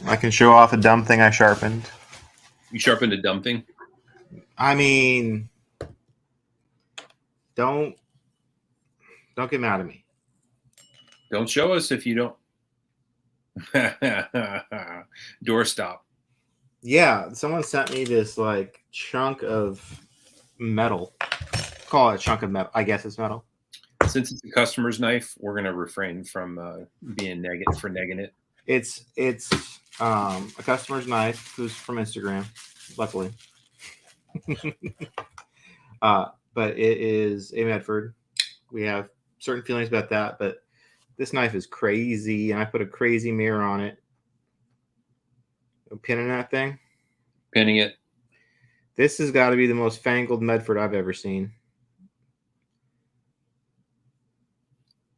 I can show off a dumb thing I sharpened. You sharpened a dumb thing? I mean, don't get mad at me. Don't show us if you don't. Doorstop. Yeah, someone sent me this like chunk of metal. Call it a chunk of metal. I guess it's metal. Since it's a customer's knife, we're going to refrain from being negging it. It's a customer's knife who's from Instagram, luckily. But it is a Medford. We have certain feelings about that, but this knife is crazy, and I put a crazy mirror on it. Pinning that thing. Pinning it. This has got to be the most fangled Medford I've ever seen.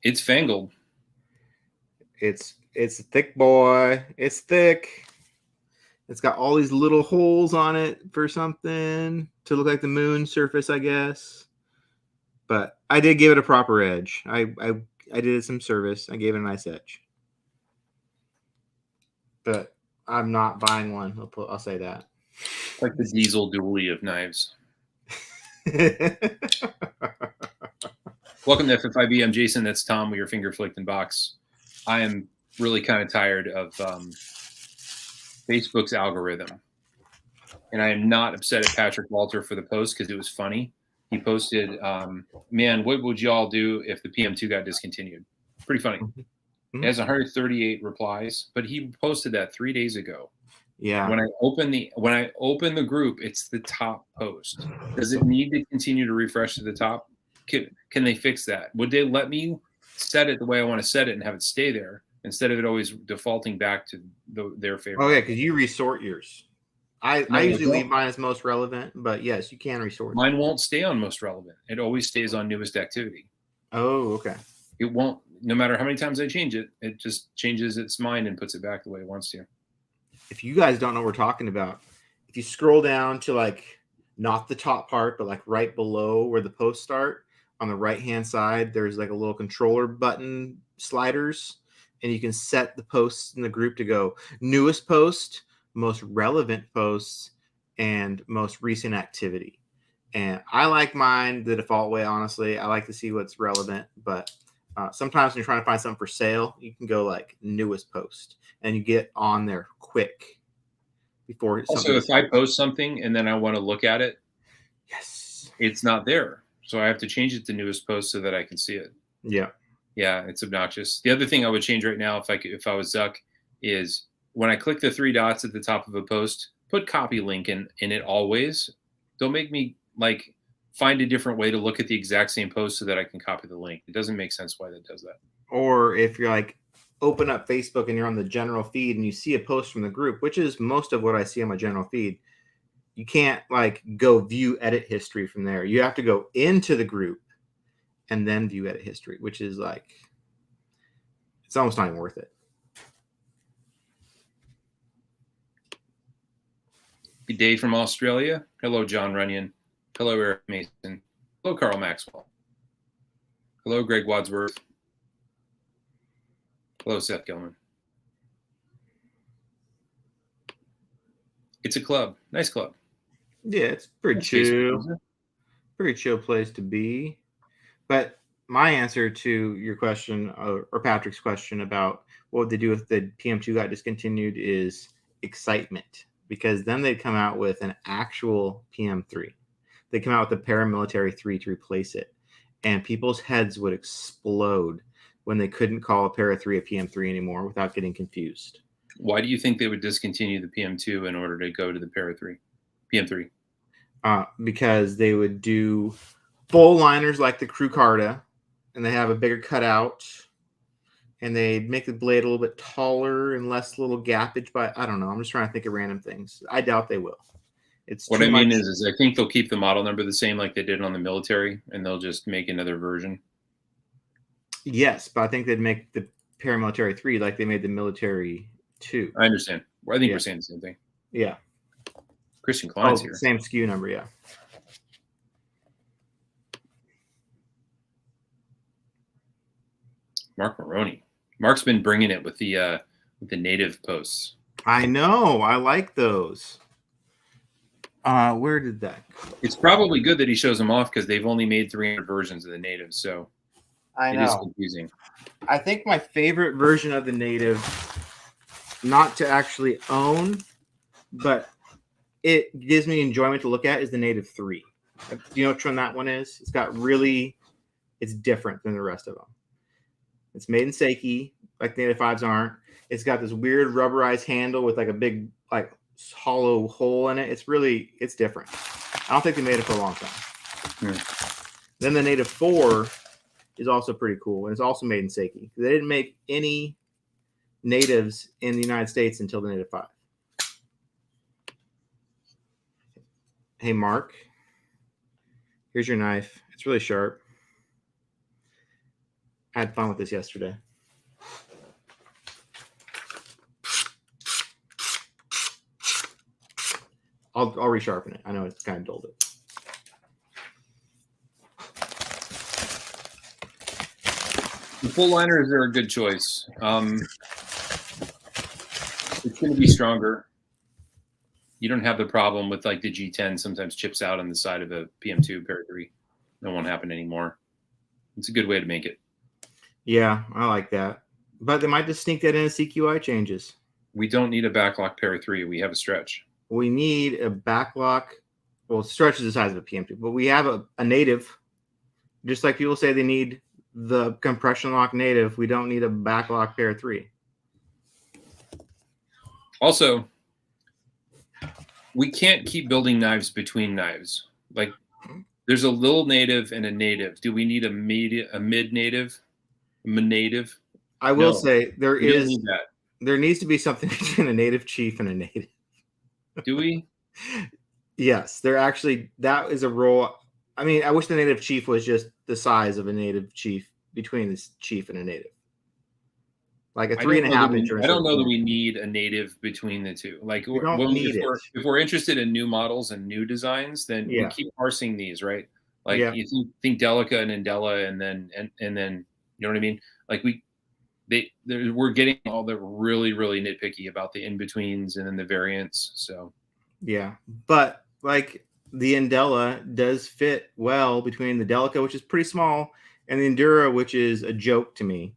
It's fangled. It's a thick boy. It's thick. It's got all these little holes on it for something to look like the moon surface, I guess. But I did give it a proper edge. I did some service. I gave it a nice edge. But I'm not buying one. I'll say that. Like the diesel dually of knives. Welcome to FFIB. I'm Jason. That's Tom with your finger flicked in box. I am really kind of tired of Facebook's algorithm. And I am not upset at Patrick Walter for the post because it was funny. He posted, man, what would y'all do if the PM2 got discontinued? Pretty funny. Mm-hmm. It has 138 replies, but he posted that 3 days ago. Yeah. When I open the group, it's the top post. Does it need to continue to refresh to the top? Can they fix that? Would they let me set it the way I want to set it and have it stay there instead of it always defaulting back to their favorite? Oh yeah, because you resort yours. I usually leave mine as most relevant, but yes, you can resort. Mine won't stay on most relevant. It always stays on newest activity. Oh, okay. It won't, no matter how many times I change it, it just changes its mind and puts it back the way it wants to. If you guys don't know what we're talking about, if you scroll down to like not the top part, but like right below where the posts start, on the right-hand side, there's like a little controller button sliders, and you can set the posts in the group to go newest post, most relevant posts, and most recent activity. And I like mine the default way, honestly. I like to see what's relevant, but sometimes when you're trying to find something for sale, you can go like newest post, and you get on there quick before. Also, if I post something and then I want to look at it, yes, it's not there. So I have to change it to newest post so that I can see it. Yeah. Yeah, it's obnoxious. The other thing I would change right now if I was Zuck is when I click the 3 dots at the top of a post, put copy link in it always. Don't make me like find a different way to look at the exact same post so that I can copy the link. It doesn't make sense why that does that. Or if you're like open up Facebook and you're on the general feed and you see a post from the group, which is most of what I see on my general feed, you can't like go view edit history from there. You have to go into the group and then view edit history, which is like, it's almost not even worth it. Good day from Australia. Hello, John Runyon. Hello, Eric Mason. Hello, Carl Maxwell. Hello, Greg Wadsworth. Hello, Seth Gilman. It's a club. Nice club. Yeah, it's pretty chill. Pretty chill place to be. But my answer to your question, or Patrick's question about what would they do if the PM2 got discontinued, is excitement. Because then they'd come out with an actual PM3. They come out with a paramilitary 3 to replace it. And people's heads would explode when they couldn't call a Para 3 a PM3 anymore without getting confused. Why do you think they would discontinue the PM2 in order to go to the Para 3, PM3? Because they would do full liners like the Crew Carta, and they have a bigger cutout, and they'd make the blade a little bit taller and less little gappage. But I don't know. I'm just trying to think of random things. I doubt they will. It's what I mean is I think they'll keep the model number the same like they did on the military, and they'll just make another version. Yes, but I think they'd make the paramilitary 3 like they made the military 2. I understand. I think we're saying the same thing. Yeah. Christian Klein's here. Same SKU number, yeah. Mark Maroney. Mark's been bringing it with the native posts. I know. I like those. Where did that go? It's probably good that he shows them off because they've only made 300 versions of the native, so I it is know. confusing. I think my favorite version of the native, not to actually own, but it gives me enjoyment to look at, is the native 3. Do you know which one that one is? It's different than the rest of them. It's made in Seiki, like the native 5s aren't. It's got this weird rubberized handle with like a big like hollow hole in it. It's different. I don't think they made it for a long time. Then the native 4 is also pretty cool, and it's also made in Seiki. They didn't make any natives in the United States until the native 5. Hey, Mark, here's your knife. It's really sharp. I had fun with this yesterday. I'll resharpen it. I know it's kind of dulled it. The full liners are a good choice. It's going to be stronger. You don't have the problem with like the G10 sometimes chips out on the side of a PM2 Para 3. That won't happen anymore. It's a good way to make it. Yeah, I like that. But they might just sneak that in as CQI changes. We don't need a backlock Para 3. We have a stretch. We need a backlock. Well, stretch is the size of a PM2, but we have a native. Just like people say they need the compression lock native, we don't need a backlock Para 3. Also, we can't keep building knives between knives. Like, there's a little native and a native. Do we need a mid native? Native? I will say there needs to be something between a native chief and a native. Do we? Yes, that is a role. I mean, I wish the native chief was just the size of a native chief between this chief and a native. Like a 3.5 inch. I don't know that we need a native between the two. Like if we're interested in new models and new designs, then we keep parsing these, right? Like you think Delica and Indela, and then you know what I mean? Like we're getting all the really, really nitpicky about the in-betweens and then the variants. So yeah, but like the Indela does fit well between the Delica, which is pretty small, and the Endura, which is a joke to me.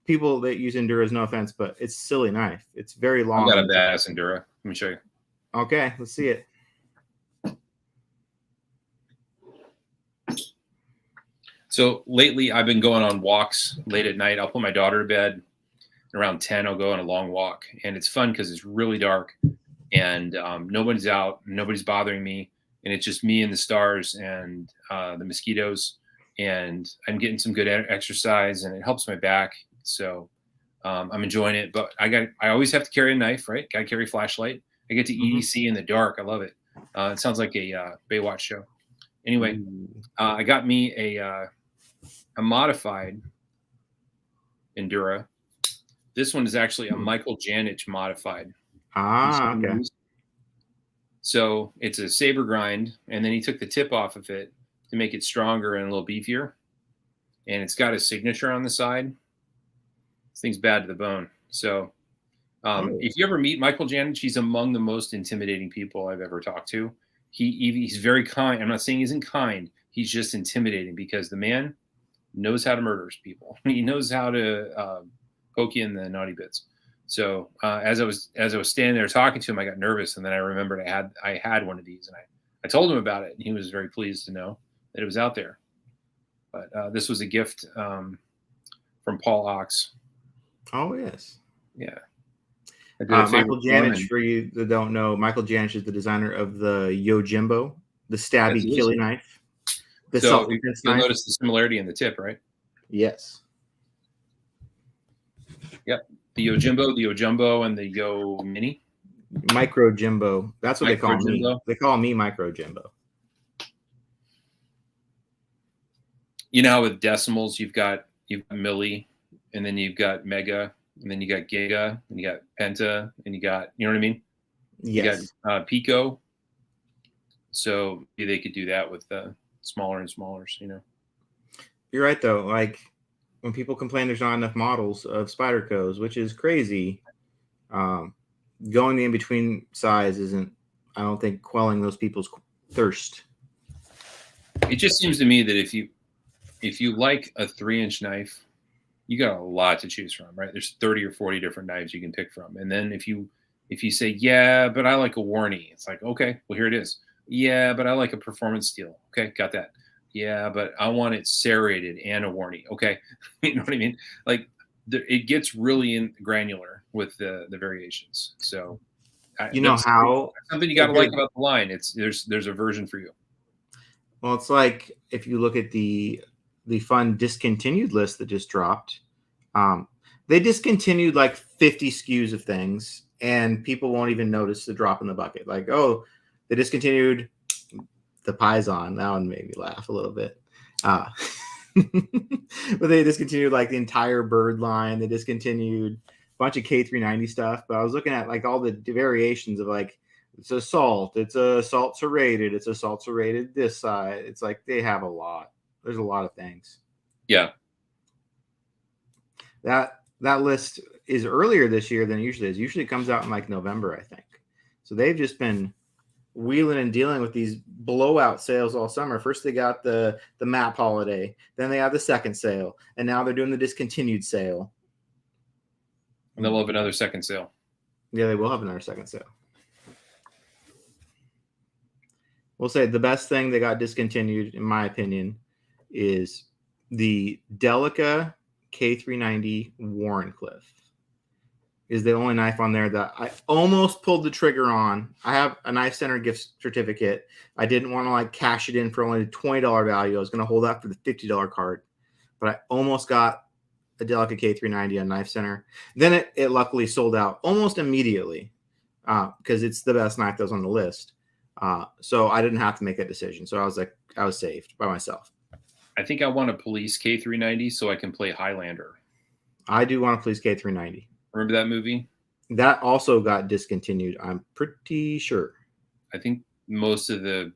People that use Enduras, no offense, but it's a silly knife. It's very long. I've got a badass Endura. Let me show you. Okay, let's see it. So lately, I've been going on walks late at night. I'll put my daughter to bed. Around 10, I'll go on a long walk, and it's fun because it's really dark, and nobody's out, nobody's bothering me, and it's just me and the stars and the mosquitoes, and I'm getting some good exercise, and it helps my back. So I'm enjoying it, but I always have to carry a knife, right? Got to carry a flashlight. I get to EDC in the dark. I love it. It sounds like a Baywatch show. Anyway, I got me a modified Endura. This one is actually a Michael Janich modified. Okay. So it's a saber grind, and then he took the tip off of it to make it stronger and a little beefier. And it's got a signature on the side. This thing's bad to the bone. So if you ever meet Michael Janich, he's among the most intimidating people I've ever talked to. He's very kind. I'm not saying he isn't kind. He's just intimidating because the man knows how to murder people. He knows how to poke you in the naughty bits. So as I was standing there talking to him, I got nervous, and then I remembered I had one of these, and I told him about it, and he was very pleased to know that it was out there. But this was a gift from Paul Ox. Oh yes, yeah. Michael Janich, for you that don't know, Michael Janich is the designer of the Yojimbo, the stabby killing knife. So you'll notice the similarity in the tip, right? Yes. Yep. The Yojimbo, and the Yo Mini. Micro Jimbo. That's what they call me. They call me Micro Jimbo. You know, with decimals, you've got milli, and then you've got mega, and then you got giga, and you got penta, and you got, you know what I mean? Yes. You got pico. So they could do that with smaller and smaller, you know. You're right, though. Like when people complain there's not enough models of Spydercos, which is crazy, going the in between size isn't, I don't think, quelling those people's thirst. It just seems to me that if you like a 3-inch knife, you got a lot to choose from, right? There's 30 or 40 different knives you can pick from. And then if you say, yeah, but I like a Warney, it's like, okay, well, here it is. Yeah, but I like a performance steel. Okay, got that. Yeah, but I want it serrated and a Warney. Okay, you know what I mean? Like, it gets really granular with the variations. So, You know how something you got to like about the line. There's a version for you. Well, it's like if you look at the fun discontinued list that just dropped, they discontinued like 50 SKUs of things, and people won't even notice the drop in the bucket. Like, oh, they discontinued the Paisan. That one made me laugh a little bit. But they discontinued like the entire bird line. They discontinued a bunch of K390 stuff. But I was looking at like all the variations of like, it's a salt serrated, it's a salt serrated this side. It's like they have a lot. There's a lot of things. Yeah. That list is earlier this year than it usually is. Usually it comes out in like November, I think. So they've just been wheeling and dealing with these blowout sales all summer. First they got the MAP holiday, then they have the second sale, and now they're doing the discontinued sale. And they'll have another second sale. Yeah, they will have another second sale. We'll say the best thing that got discontinued, in my opinion, is the Delica K390 Warrenclyffe. Is the only knife on there that I almost pulled the trigger on. I have a Knife Center gift certificate. I didn't want to like cash it in for only the $20 value. I was going to hold that for the $50 card, but I almost got a Delica K390 on Knife Center. Then it luckily sold out almost immediately because it's the best knife that was on the list. So I didn't have to make that decision. So I was like, I was saved by myself. I think I want a police K390 so I can play Highlander. I do want a police K390. Remember that movie? That also got discontinued, I'm pretty sure. I think most of the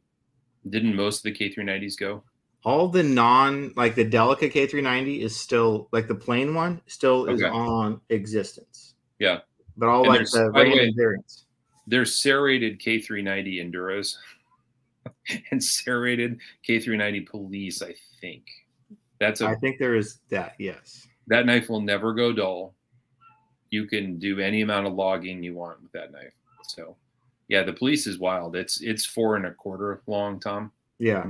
K390s go? All the like the Delica K390 is still, like the plain one, still is on existence. Yeah. But all like the random variants. There's serrated K390 Enduros and serrated K390 Police, I think. I think there is that, yes. That knife will never go dull. You can do any amount of logging you want with that knife. So, yeah, the Police is wild. It's 4 1/4 long, Tom. Yeah.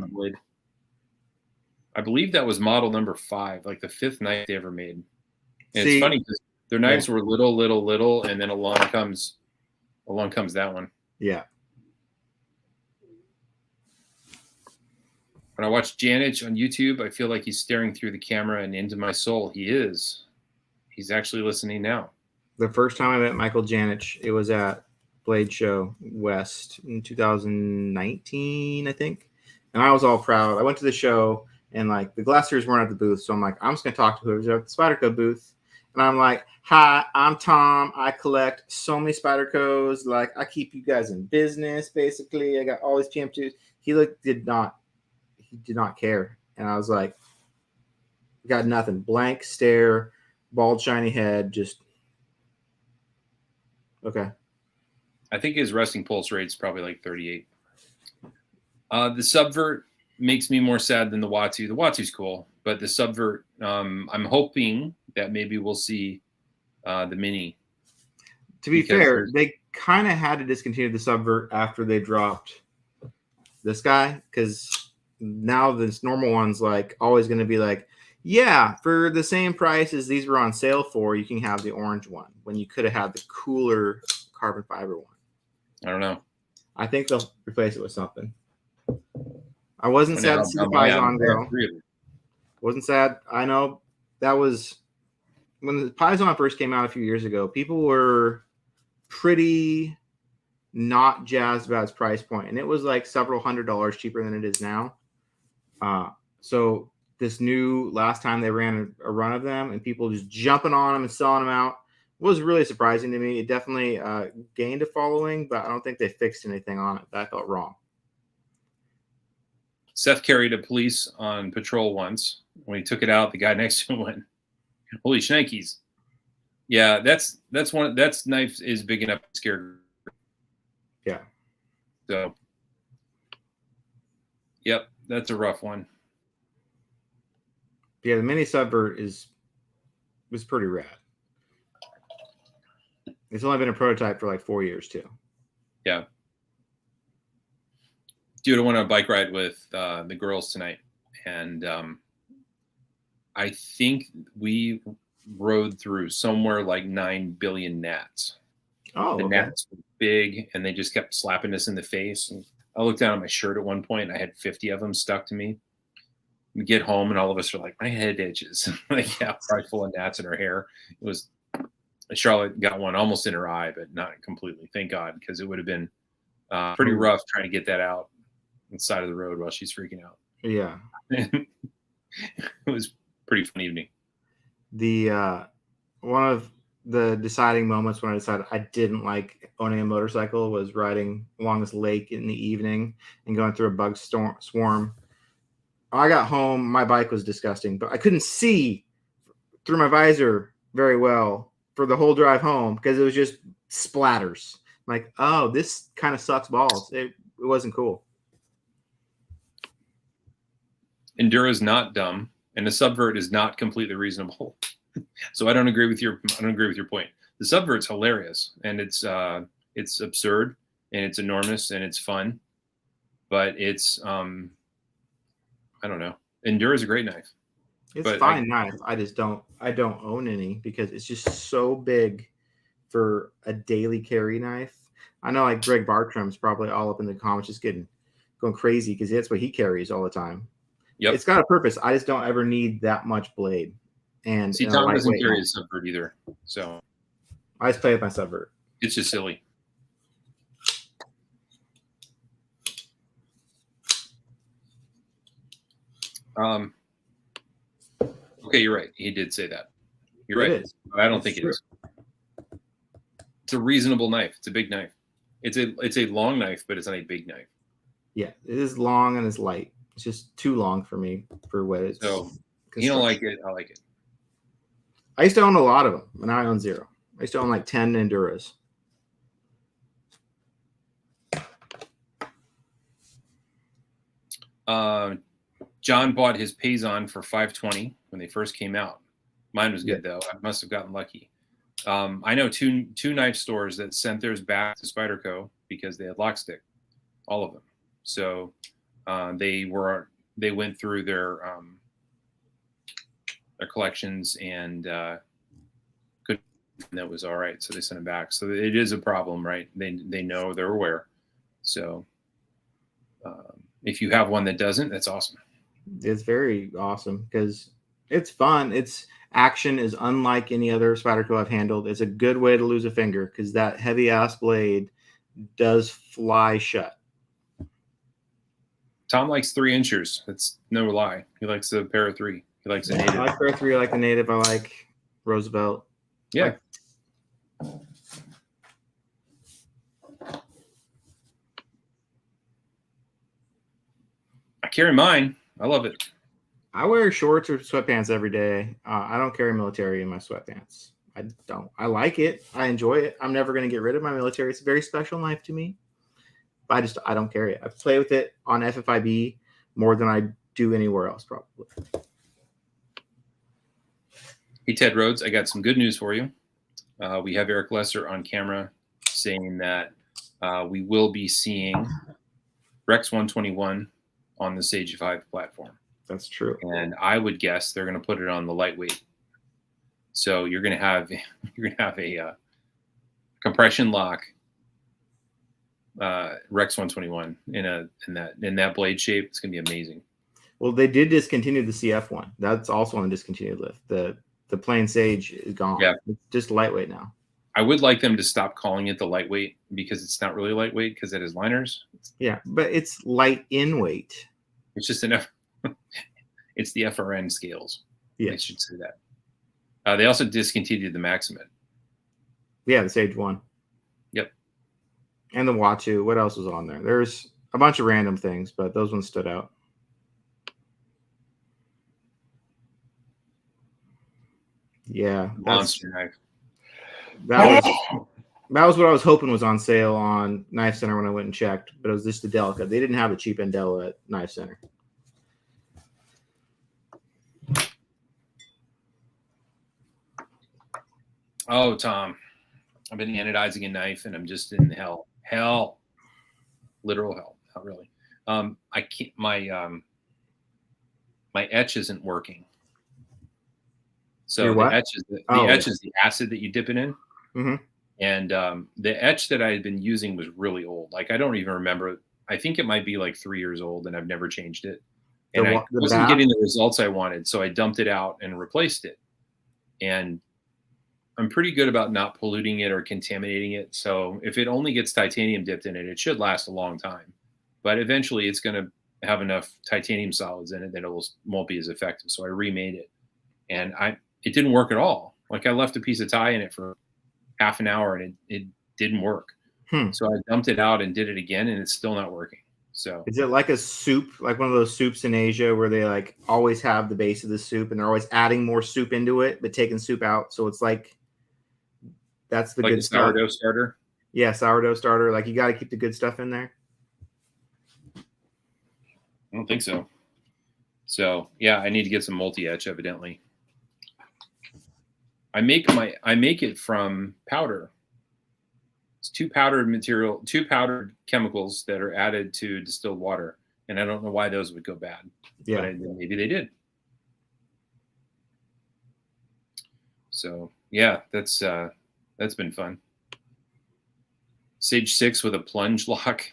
I believe that was model number 5, like the 5th knife they ever made. And it's funny because their knives were little, and then along comes that one. Yeah. When I watch Janich on YouTube, I feel like he's staring through the camera and into my soul. He is. He's actually listening now. The first time I met Michael Janich, it was at Blade Show West in 2019, I think. And I was all proud. I went to the show, and like the Glaciers weren't at the booth. So I'm like, I'm just going to talk to whoever's at the Spyderco booth. And I'm like, hi, I'm Tom. I collect so many Spydercos. Like, I keep you guys in business, basically. I got all these PM2s. He did not care. And I was like, got nothing. Blank stare, bald, shiny head, just okay. I think his resting pulse rate's probably like 38. The Subvert makes me more sad than the Watsu. The Watsu's cool, but the Subvert, I'm hoping that maybe we'll see the Mini. To be fair, they kind of had to discontinue the Subvert after they dropped this guy, because now this normal one's like always going to be like, yeah, for the same price as these were on sale for, you can have the orange one when you could have had the cooler carbon fiber one. I don't know. I think they'll replace it with something. I wasn't sad to see the Paisan go. Wasn't sad. I know that was when the Paisan first came out a few years ago. People were pretty not jazzed about its price point, and it was like several $100s cheaper than it is now. So this new last time they ran a run of them, and people just jumping on them and selling them out, was really surprising to me. It definitely gained a following, but I don't think they fixed anything on it. That felt wrong. Seth carried a Police on patrol once. When he took it out, the guy next to him went, "Holy shnikes." Yeah, that's knife is big enough to scare. Yeah. So, yep, that's a rough one. Yeah, the mini subvert was pretty rad. It's only been a prototype for like 4 years too. Yeah. Dude, I went on a bike ride with the girls tonight, and I think we rode through somewhere like 9 billion gnats. Oh, The okay. gnats were big, and they just kept slapping us in the face. And I looked down at my shirt at one point, and I had 50 of them stuck to me. We get home, and all of us are like, my head itches. Like, yeah, probably full of gnats in her hair. It was Charlotte got one almost in her eye, but not completely. Thank God, because it would have been pretty rough trying to get that out on the side of the road while she's freaking out. Yeah. It was pretty fun evening. The one of the deciding moments when I decided I didn't like owning a motorcycle was riding along this lake in the evening and going through a bug swarm. I got home, my bike was disgusting, but I couldn't see through my visor very well for the whole drive home because it was just splatters. I'm like, oh, this kind of sucks balls. It wasn't cool. Enduro is not dumb, and the subvert is not completely reasonable. So I don't agree with your point. The subvert's hilarious, and it's absurd, and it's enormous, and it's fun, but it's I don't know. Enduro is a great knife. It's a fine knife. I don't own any because it's just so big for a daily carry knife. I know like Greg Bartram's probably all up in the comments just going crazy because that's what he carries all the time. Yep. It's got a purpose. I just don't ever need that much blade. And see, Tom doesn't carry a subvert either. So I just play with my subvert. It's just silly. Okay, you're right. He did say that. You're right. I don't think it is. It's a reasonable knife. It's a big knife. It's a long knife, but it's not a big knife. Yeah, it is long and it's light. It's just too long for me for what it's. So you don't like it. I like it. I used to own a lot of them, and now I own 0. I used to own like 10 Enduras. John bought his Payson for $520 when they first came out. Mine was good though. I must have gotten lucky. I know two knife stores that sent theirs back to Spyderco because they had lock stick, all of them. So they went through their collections and that was all right. So they sent it back. So it is a problem, right? They know, they're aware. So if you have one that doesn't, that's awesome. It's very awesome because it's fun. Its action is unlike any other Spyderco I've handled. It's a good way to lose a finger because that heavy ass blade does fly shut. Tom likes 3-inchers. That's no lie. He likes the Para 3. He likes the native. I like Para 3. I like the native. I like Roosevelt. Yeah. I carry mine. I love it. I wear shorts or sweatpants every day. I don't carry military in my sweatpants. I don't. I like it. I enjoy it. I'm never going to get rid of my military. It's a very special knife to me. But I don't carry it. I play with it on FFIB more than I do anywhere else, probably. Hey, Ted Rhodes, I got some good news for you. We have Eric Lesser on camera saying that we will be seeing Rex 121 on the Sage 5 platform. That's true. And I would guess they're going to put it on the lightweight. So you're going to have a compression lock Rex 121 in that blade shape. It's going to be amazing. Well, they did discontinue the CF one. That's also on the discontinued list. The plain Sage is gone. Yeah. It's just lightweight now. I would like them to stop calling it the lightweight because it's not really lightweight because it has liners. Yeah, but it's light in weight. It's just it's the FRN scales. Yeah, I should say that. They also discontinued the Maximate. Yeah, the Sage 1. Yep. And the Watu. What else was on there? There's a bunch of random things, but those ones stood out. Yeah. Monster knife. That was what I was hoping was on sale on Knife Center when I went and checked, but it was just the Delica. They didn't have a cheap Andela at Knife Center. Oh, Tom, I've been anodizing a knife, and I'm just in hell, literal hell. Not really. I can't. My etch isn't working. So the etch is etch is the acid that you dip it in. Mm-hmm. And the etch that I had been using was really old. Like, I don't even remember. I think it might be like 3 years old, and I've never changed it. And I wasn't getting the results I wanted, so I dumped it out and replaced it. And I'm pretty good about not polluting it or contaminating it. So if it only gets titanium dipped in it, it should last a long time. But eventually it's going to have enough titanium solids in it that it won't be as effective. So I remade it. And it didn't work at all. Like, I left a piece of tie in it for half an hour, and it didn't work. So I dumped it out and did it again, and it's still not working. So is it like a soup, like one of those soups in Asia where they like always have the base of the soup and they're always adding more soup into it, but taking soup out? So it's like, that's the good stuff. Sourdough starter? Yeah, sourdough starter. Like, you got to keep the good stuff in there. I don't think so. So yeah, I need to get some multi-etch evidently. I make it from powder. It's two powdered chemicals that are added to distilled water. And I don't know why those would go bad. Yeah. But maybe they did. So yeah, that's been fun. Sage 6 with a plunge lock.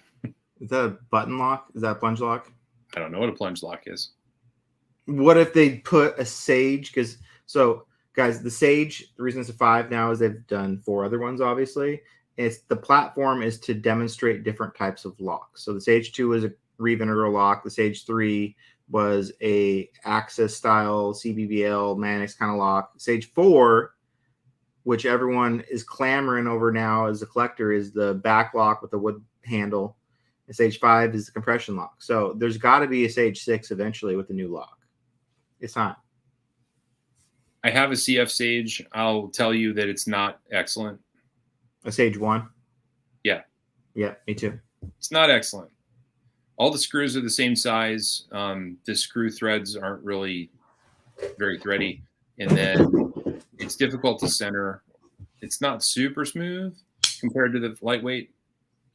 Is that a button lock? Is that a plunge lock? I don't know what a plunge lock is. What if they put a Sage? Because, so guys, the Sage, the reason it's a 5 now is they've done 4 other ones, obviously. The platform is to demonstrate different types of locks. So the Sage 2 is a Reeve integral lock. The Sage 3 was a Axis style CBBL Mannix kind of lock. Sage 4, which everyone is clamoring over now as a collector, is the back lock with the wood handle. The Sage 5 is the compression lock. So there's got to be a Sage 6 eventually with the new lock. It's not. I have a CF Sage. I'll tell you that it's not excellent. A Sage 1? Yeah. Yeah, me too. It's not excellent. All the screws are the same size. The screw threads aren't really very thready. And then it's difficult to center. It's not super smooth compared to the lightweight.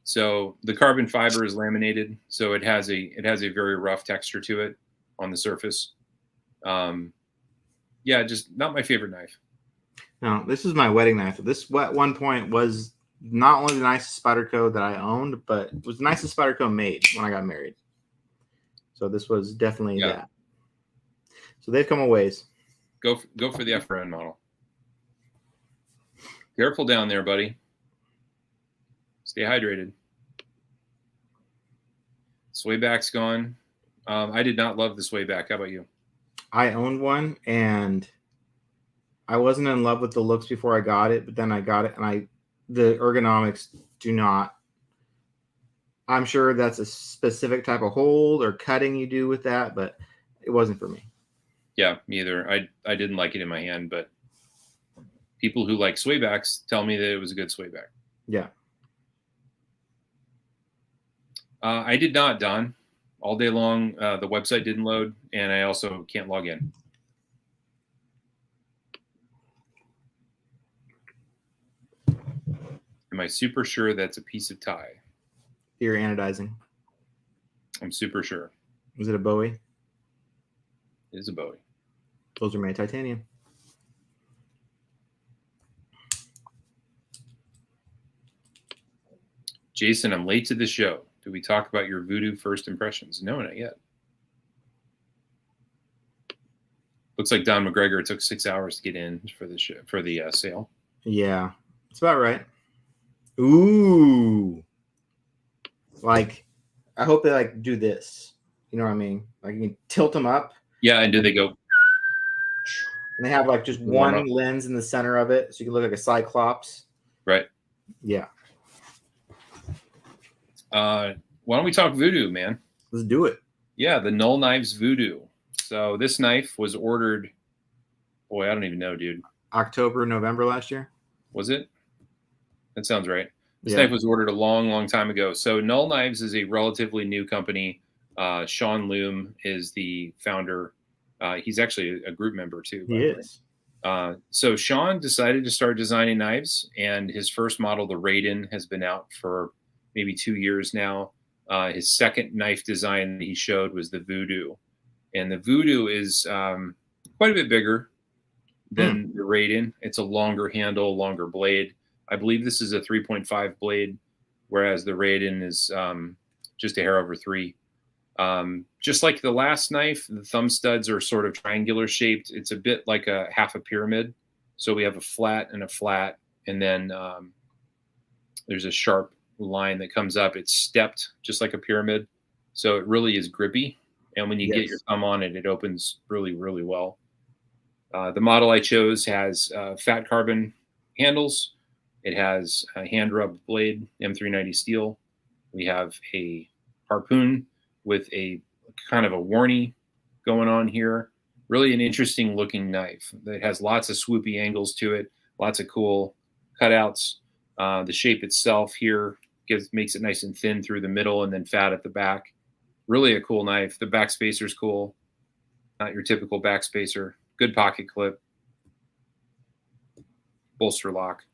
So the carbon fiber is laminated, so it has a very rough texture to it on the surface. Yeah, just not my favorite knife. No, this is my wedding knife. This at one point was not only the nicest Spyderco that I owned, but it was the nicest Spyderco made when I got married. So this was definitely that. So they've come a ways. Go for the FRN model. Careful down there, buddy. Stay hydrated. Swayback's gone. I did not love the Swayback. How about you? I owned one, and I wasn't in love with the looks before I got it, but then I got it, and the ergonomics do not. I'm sure that's a specific type of hold or cutting you do with that, but it wasn't for me. Yeah, me either. I didn't like it in my hand, but people who like Swaybacks tell me that it was a good Swayback. Yeah. I did not, Don. All day long, the website didn't load, and I also can't log in. Am I super sure that's a piece of tie? You're anodizing. I'm super sure. Was it a Bowie? It is a Bowie. Those are made titanium. Jason, I'm late to the show. Did we talk about your voodoo first impressions? No, not yet. Looks like Don McGregor took 6 hours to get in for the show, for the sale. Yeah, it's about right. Ooh, like I hope they like do this. You know what I mean? Like you can tilt them up. Yeah, and do they go? And they have like just one lens in the center of it, so you can look like a cyclops. Right. Yeah. Why don't we talk voodoo, man? Let's do it. Yeah, the Null Knives Voodoo. So this knife was ordered. Boy, I don't even know, dude. October, November last year. Was it? That sounds right. This Yeah. knife was ordered a long, long time ago. So Null Knives is a relatively new company. Sean Loom is the founder. He's actually a group member too, by He the way. is. So Sean decided to start designing knives, and his first model, the Raiden, has been out for maybe 2 years now. His second knife design that he showed was the Voodoo, and the Voodoo is quite a bit bigger than the Raiden. It's a longer handle, longer blade. I believe this is a 3.5 blade, whereas the Raiden is just a hair over 3. Just like the last knife, the thumb studs are sort of triangular shaped. It's a bit like a half a pyramid. So we have a flat, and then there's a sharp line that comes up. It's stepped just like a pyramid. So it really is grippy. And when you get your thumb on it, it opens really, really well. The model I chose has fat carbon handles. It has a hand rub blade, M390 steel. We have a harpoon with a kind of a warny going on here. Really an interesting looking knife that has lots of swoopy angles to it, lots of cool cutouts. The shape itself here makes it nice and thin through the middle and then fat at the back. Really a cool knife. The back spacer is cool. Not your typical back spacer. Good pocket clip. Bolster lock.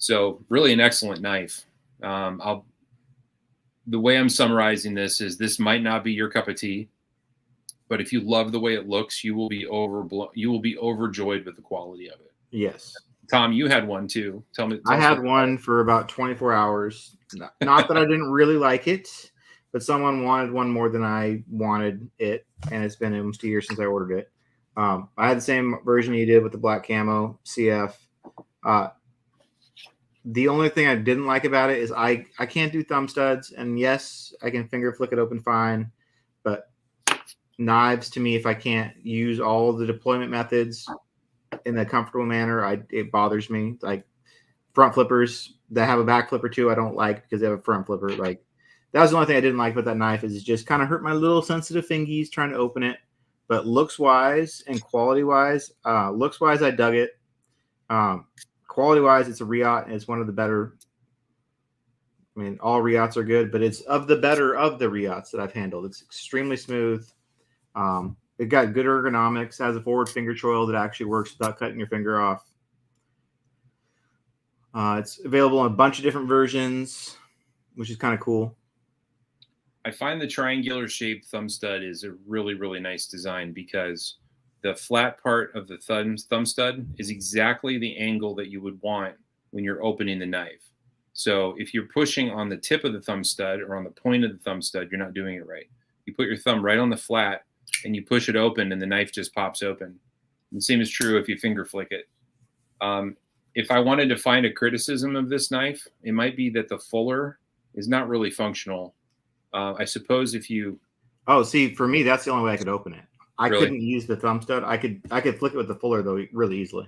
So really an excellent knife. The way I'm summarizing this might not be your cup of tea, but if you love the way it looks, you will be overjoyed with the quality of it. Yes. Tom, you had one too. Tell I had one for about 24 hours. Not that I didn't really like it, but someone wanted one more than I wanted it, and it's been almost 2 years since I ordered it. I had the same version you did with the black camo CF. The only thing I didn't like about it is I can't do thumb studs, and yes, I can finger flick it open fine, but knives to me, if I can't use all the deployment methods in a comfortable manner, it bothers me. Like front flippers that have a back flipper too, I don't like because they have a front flipper. Like that was the only thing I didn't like about that knife is it just kind of hurt my little sensitive fingies trying to open it. But looks wise and quality wise, I dug it. Quality wise, it's a Riot, and it's one of the better. I mean, all Riots are good, but it's of the better of the Riots that I've handled. It's extremely smooth. It got good ergonomics, has a forward finger choil that actually works without cutting your finger off. It's available in a bunch of different versions, which is kind of cool. I find the triangular shaped thumb stud is a really, really nice design because the flat part of the thumb stud is exactly the angle that you would want when you're opening the knife. So if you're pushing on the tip of the thumb stud or on the point of the thumb stud, you're not doing it right. You put your thumb right on the flat and you push it open and the knife just pops open. And the same is true if you finger flick it. If I wanted to find a criticism of this knife, it might be that the fuller is not really functional. I suppose if you... Oh, see, for me, that's the only way I could open it. I Really? couldn't use the thumb stud. I could flick it with the fuller though really easily.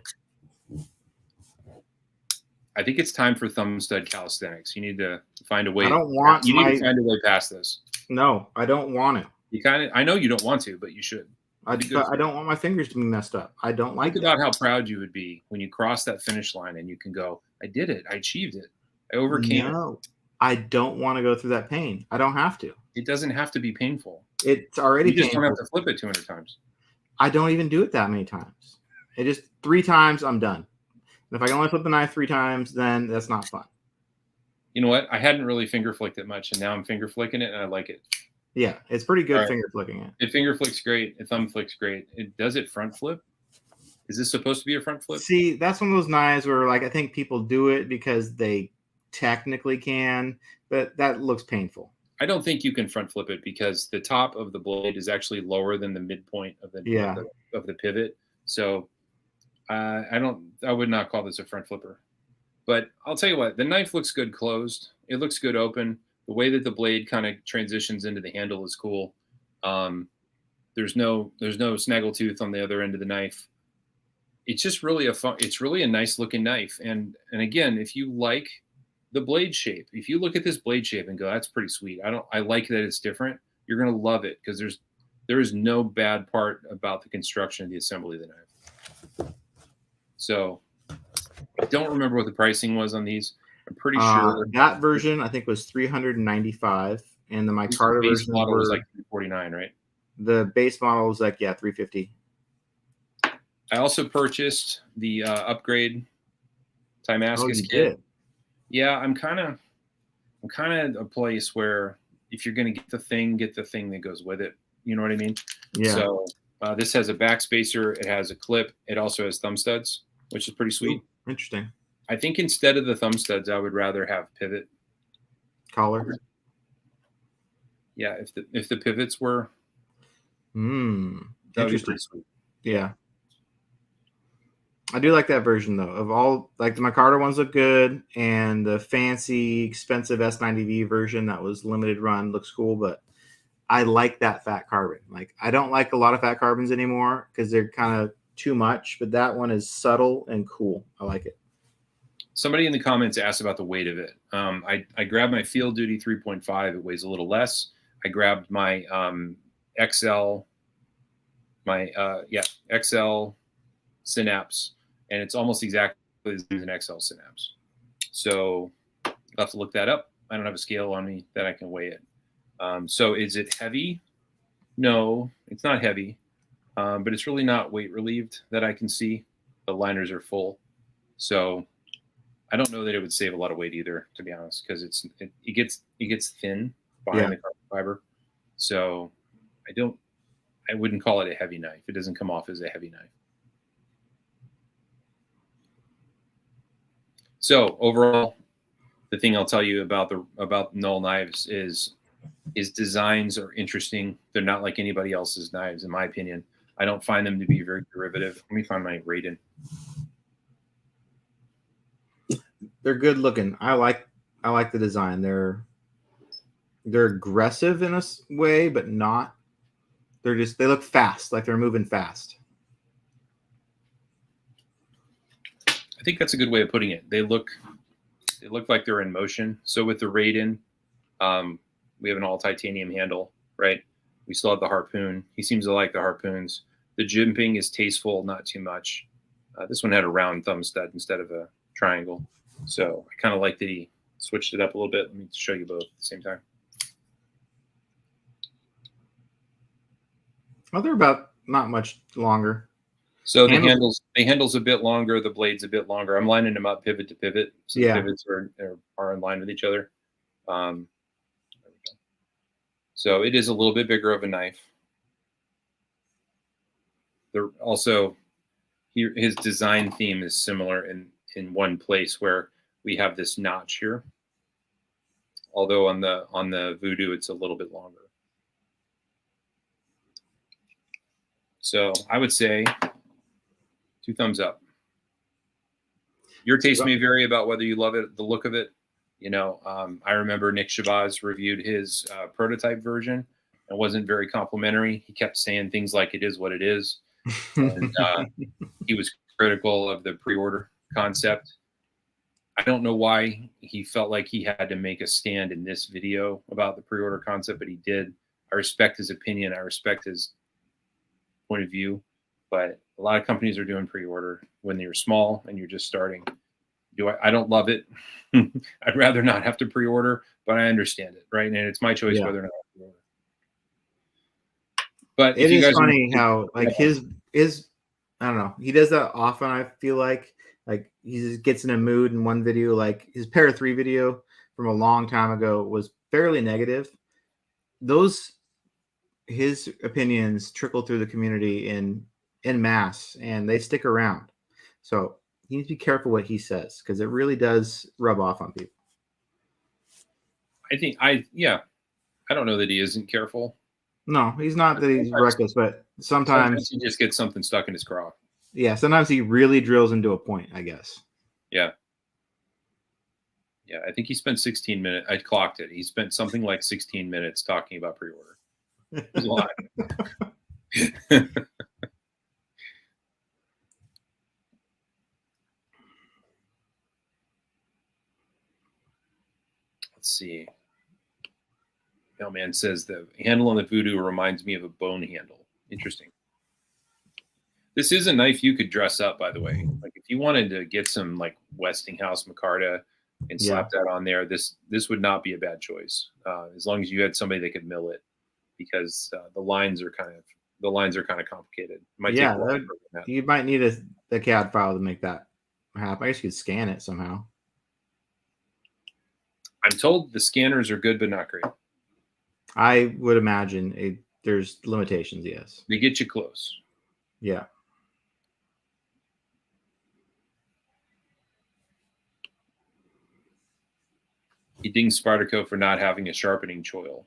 I think it's time for thumb stud calisthenics. You need to find a way. I don't want. You need to find a way past this. No, I don't want it. You kind of. I know you don't want to, but you should. I don't want my fingers to be messed up. I don't like. Think about how proud you would be when you cross that finish line and you can go, "I did it. I achieved it. I overcame it." No, I don't want to go through that pain. I don't have to. It doesn't have to be painful. It's already. You just painful. don't have to flip it 200 times. I don't even do it that many times. It just 3 times, I'm done. And if I can only flip the knife 3 times, then that's not fun. You know what? I hadn't really finger flicked it much, and now I'm finger flicking it, and I like it. Yeah, it's pretty good finger flicking it. It finger flicks great. It thumb flicks great. Does it front flip? Is this supposed to be a front flip? See, that's one of those knives where, like, I think people do it because they technically can, but that looks painful. I don't think you can front flip it because the top of the blade is actually lower than the midpoint of the pivot. So I would not call this a front flipper. But I'll tell you what, the knife looks good closed. It looks good open. The way that the blade kind of transitions into the handle is cool. There's no snaggletooth on the other end of the knife. It's just really it's really a nice looking knife. And again, if you like the blade shape, if you look at this blade shape and go, that's pretty sweet. I like that it's different. You're going to love it because there is no bad part about the construction of the assembly of the knife. So I don't remember what the pricing was on these. I'm pretty sure that version I think was $395, and the micarta the base versions model was were like $349, right? the base model was like $350. I also purchased the upgrade Oh, Timascus you kit. did? Yeah, I'm kind of a place where if you're going to get the thing that goes with it. You know what I mean? Yeah. So this has a backspacer. It has a clip. It also has thumb studs, which is pretty sweet. Ooh, interesting. I think instead of the thumb studs, I would rather have pivot Collar. Yeah, if the pivots were, that would be Interesting. pretty sweet. Yeah. I do like that version though. Of all, like the micarta ones look good, and the fancy, expensive S90V version that was limited run looks cool. But I like that fat carbon. Like I don't like a lot of fat carbons anymore because they're kind of too much. But that one is subtle and cool. I like it. Somebody in the comments asked about the weight of it. I grabbed my Field Duty 3.5. It weighs a little less. I grabbed my XL, XL Synapse, and it's almost exactly as an XL Synapse. So I'll have to look that up. I don't have a scale on me that I can weigh it. So is it heavy? No, it's not heavy, but it's really not weight relieved that I can see. The liners are full. So I don't know that it would save a lot of weight either, to be honest, because it gets thin behind the carbon fiber. So I wouldn't call it a heavy knife. It doesn't come off as a heavy knife. So overall, the thing I'll tell you about Null knives is designs are interesting. They're not like anybody else's knives, in my opinion. I don't find them to be very derivative. Let me find my Raiden. They're good looking. I like the design. They're aggressive in a way, but not. They look fast, like they're moving fast. I think that's a good way of putting it. They look like they're in motion. So with the Raiden, we have an all titanium handle, right? We still have the harpoon. He seems to like the harpoons. The jimping is tasteful, not too much. This one had a round thumb stud instead of a triangle. So I kind of like that he switched it up a little bit. Let me show you both at the same time. Oh, they're about not much longer. So the handle's a bit longer, the blade's a bit longer. I'm lining them up pivot to pivot, so the pivots are in line with each other. There we go. So it is a little bit bigger of a knife. Also, his design theme is similar in one place where we have this notch here. Although on the Voodoo, it's a little bit longer. So I would say 2 thumbs up. Your taste may vary about whether you love it, the look of it. You know, I remember Nick Shabazz reviewed his prototype version and wasn't very complimentary. He kept saying things like "it is what it is," and he was critical of the pre-order concept. I don't know why he felt like he had to make a stand in this video about the pre-order concept, but he did. I respect his opinion. I respect his point of view, but a lot of companies are doing pre-order when you're small and you're just starting. I don't love it. I'd rather not have to pre-order, but I understand it, right? And it's my choice whether or not to pre-order. But it is funny how like his I don't know, he does that often. I feel like he just gets in a mood in one video. Like his Para 3 video from a long time ago was fairly negative. His opinions trickle through the community in mass, and they stick around. So you need to be careful what he says, because it really does rub off on people. I don't know that he isn't careful. No, he's not that he's reckless, but sometimes he just gets something stuck in his craw. Yeah, sometimes he really drills into a point, I guess. Yeah. Yeah, I think he spent 16 minutes. I clocked it. He spent something like 16 minutes talking about pre-order. It was a lot. Let's see. Mailman says the handle on the Voodoo reminds me of a bone handle. Interesting. This is a knife you could dress up, by the way. Like if you wanted to get some like Westinghouse micarta and slap that on there, this would not be a bad choice, as long as you had somebody that could mill it, because the lines are kind of complicated. It might take a while to program that. You might need a CAD file to make that happen. I guess you could scan it somehow. I'm told the scanners are good, but not great. I would imagine there's limitations. Yes, they get you close. Yeah. He dings Spartaco for not having a sharpening choil.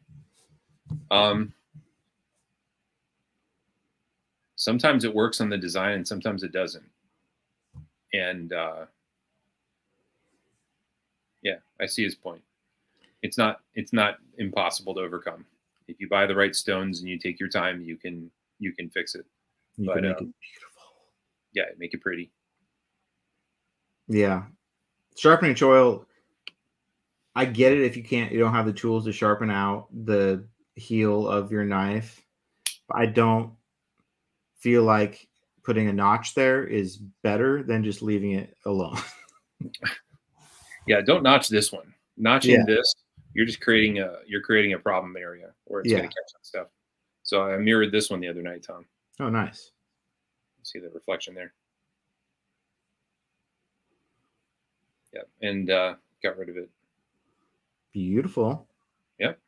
Sometimes it works on the design and sometimes it doesn't. And yeah, I see his point. It's not impossible to overcome. If you buy the right stones and you take your time, you can fix it. You can make it beautiful. Yeah, make it pretty. Yeah. Sharpening choil, I get it if you don't have the tools to sharpen out the heel of your knife. But I don't feel like putting a notch there is better than just leaving it alone. Yeah, don't notch this one. Notching this, you're just creating a problem area where it's going to catch on stuff. So I mirrored this one the other night, Tom. Oh, nice. See the reflection there. Yeah, and got rid of it. Beautiful. Yep.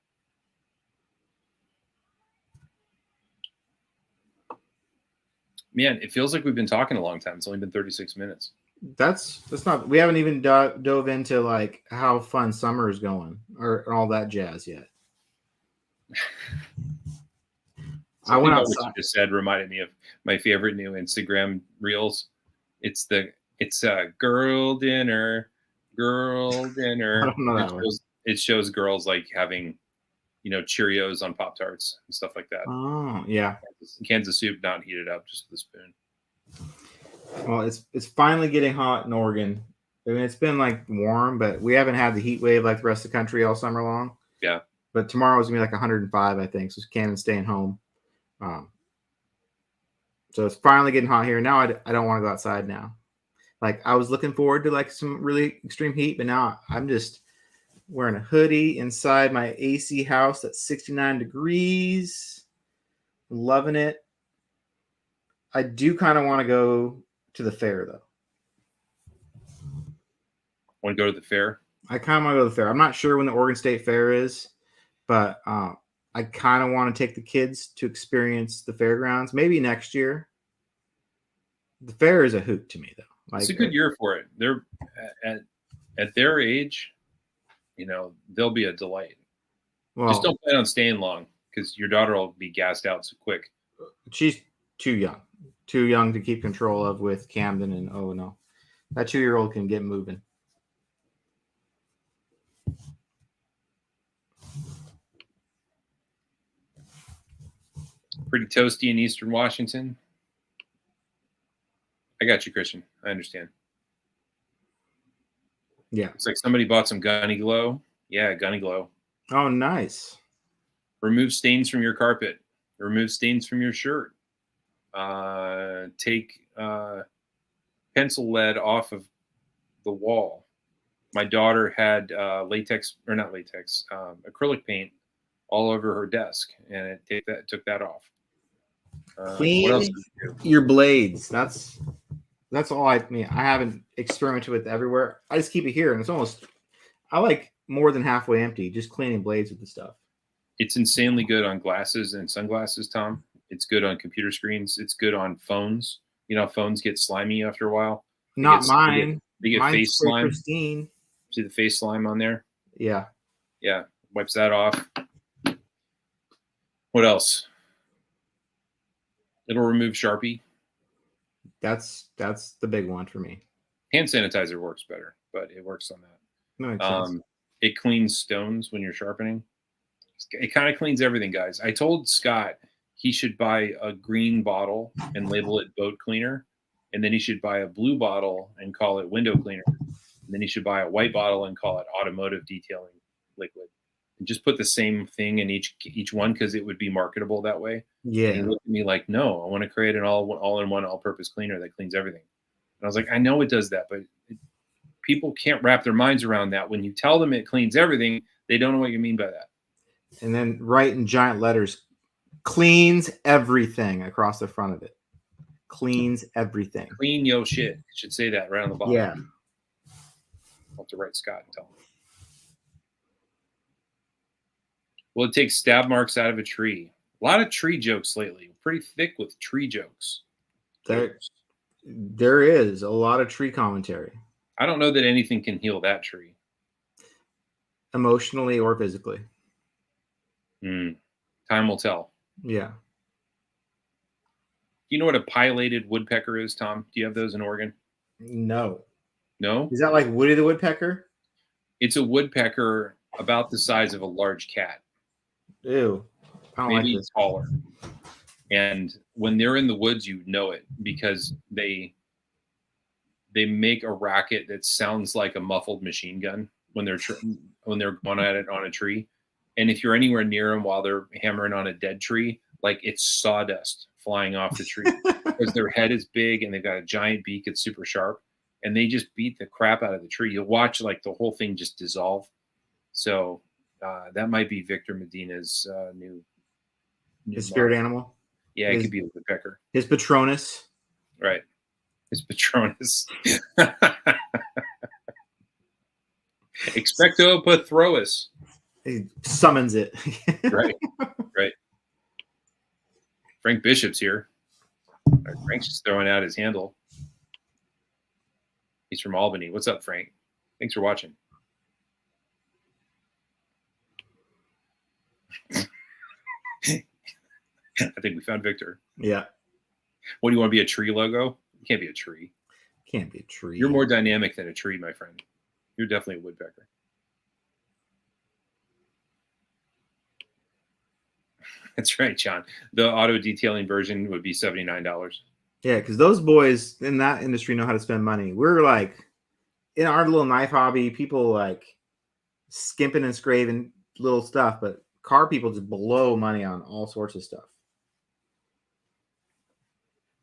Man, it feels like we've been talking a long time. It's only been 36 minutes. That's not. We haven't even dove into like how fun summer is going or all that jazz yet. I went outside. What you just said reminded me of my favorite new Instagram reels. It's girl dinner. I don't know that one. It shows girls like having, Cheerios on Pop-Tarts and stuff like that. Oh, yeah. Cans of soup not heated up, just with a spoon. Well, it's finally getting hot in Oregon. I mean, it's been like warm, but we haven't had the heat wave like the rest of the country all summer long. Yeah. But tomorrow is gonna be like 105, I think. So Cannon's staying home. So it's finally getting hot here. Now I don't want to go outside now. Like I was looking forward to like some really extreme heat, but now I'm just wearing a hoodie inside my AC house at 69 degrees. Loving it. I do kind of want to go to the fair though. Want to go to the fair? I kind of want to go to the fair. I'm not sure when the Oregon State Fair is, but I kind of want to take the kids to experience the fairgrounds. Maybe next year. The fair is a hoot to me though. Like, it's a good year for it. They're at their age, they'll be a delight. Well, just don't plan on staying long because your daughter will be gassed out so quick. She's too young to keep control of with Camden, and oh no, that 2-year-old can get moving. Pretty toasty in Eastern Washington. I got you, Christian. I understand. Yeah. It's like somebody bought some Gunny Glow. Yeah, Gunny Glow. Oh, nice. Remove stains from your carpet. Remove stains from your shirt. Take pencil lead off of the wall. My daughter had acrylic paint all over her desk, and it took that off. Clean your blades. That's all I haven't experimented with everywhere. I just keep it here, and it's almost I like more than halfway empty. Just cleaning blades with the stuff. It's insanely good on glasses and sunglasses, Tom. It's good on computer screens. It's good on phones. Phones get slimy after a while. Not mine. They get face slime. Pristine. See the face slime on there? Yeah. Yeah. Wipes that off. What else? It'll remove Sharpie. That's the big one for me. Hand sanitizer works better, but it works on that. No, makes sense. It cleans stones when you're sharpening. It kind of cleans everything, guys. I told Scott he should buy a green bottle and label it boat cleaner. And then he should buy a blue bottle and call it window cleaner. And then he should buy a white bottle and call it automotive detailing liquid. and just put the same thing in each one because it would be marketable that way. And he Yeah. looked at me like, no, I want to create an all-in-one, all-purpose cleaner that cleans everything. And I was like, I know it does that, but people can't wrap their minds around that. When you tell them it cleans everything, they don't know what you mean by that. And then write in giant letters, cleans everything across the front of it. Cleans everything. Clean yo shit. It should say that right on the bottom. Yeah. I'll have to write Scott and tell him. Will it take stab marks out of a tree? A lot of tree jokes lately. Pretty thick with tree jokes. There is a lot of tree commentary. I don't know that anything can heal that tree. Emotionally or physically. Time will tell. Yeah. Do you know what a pileated woodpecker is, Tom? Do you have those in Oregon? No. No? Is that like Woody the Woodpecker? It's a woodpecker about the size of a large cat. Ew. I don't Maybe like this. taller. And when they're in the woods, you know it because they make a racket that sounds like a muffled machine gun when they're going at it on a tree. And if you're anywhere near them while they're hammering on a dead tree, like it's sawdust flying off the tree because their head is big and they've got a giant beak. It's super sharp, and they just beat the crap out of the tree. You'll watch like the whole thing just dissolve. So that might be Victor Medina's new His spirit animal. Yeah, it could be a woodpecker. His Patronus. Right. His Patronus. Expecto Patronus. He summons it. Right. Right. Frank Bishop's here. Frank's just throwing out his handle. He's from Albany. What's up, Frank? Thanks for watching. I think we found Victor. Yeah. What do you want to be, a tree logo? You can't be a tree. Can't be a tree. You're more dynamic than a tree, my friend. You're definitely a woodpecker. That's right, John. The auto detailing version would be $79. Yeah, because those boys in that industry know how to spend money. We're like, in our little knife hobby, people like skimping and scraping little stuff, but car people just blow money on all sorts of stuff.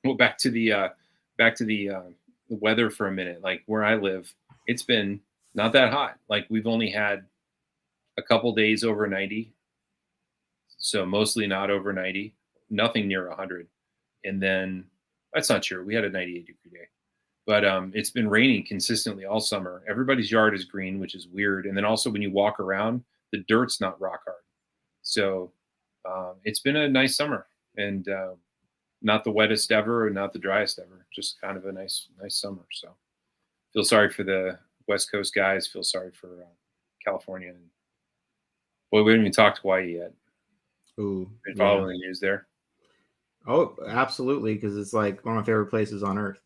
Well, back to the weather for a minute. Like where I live, it's been not that hot. Like we've only had a couple days over 90. So mostly not over 90, nothing near 100. And then that's not true. We had a 98-degree day. But it's been raining consistently all summer. Everybody's yard is green, which is weird. And then also when you walk around, the dirt's not rock hard. So it's been a nice summer. And not the wettest ever and not the driest ever. Just kind of a nice summer. So feel sorry for the West Coast guys. Feel sorry for California. And boy, we haven't even talked Hawaii yet. Ooh, been following the news there? Oh, absolutely, because it's like one of my favorite places on earth,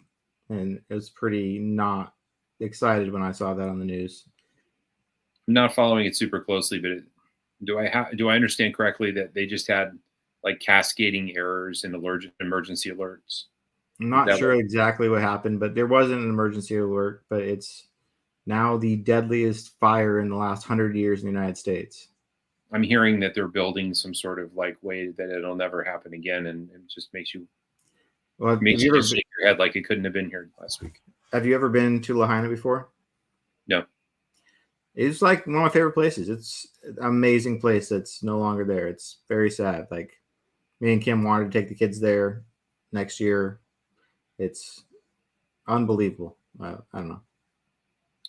and it was pretty not excited when I saw that on the news. I'm not following it super closely, but do I understand correctly that they just had like cascading errors and emergency alerts? I'm not sure exactly what happened, but there wasn't an emergency alert. But it's now the deadliest fire in the last 100 years in the United States. I'm hearing that they're building some sort of like way that it'll never happen again, and it just makes you just shake your head like it couldn't have been here last week. Have you ever been to Lahaina before? No. It's like one of my favorite places. It's an amazing place that's no longer there. It's very sad. Like me and Kim wanted to take the kids there next year. It's unbelievable. I don't know.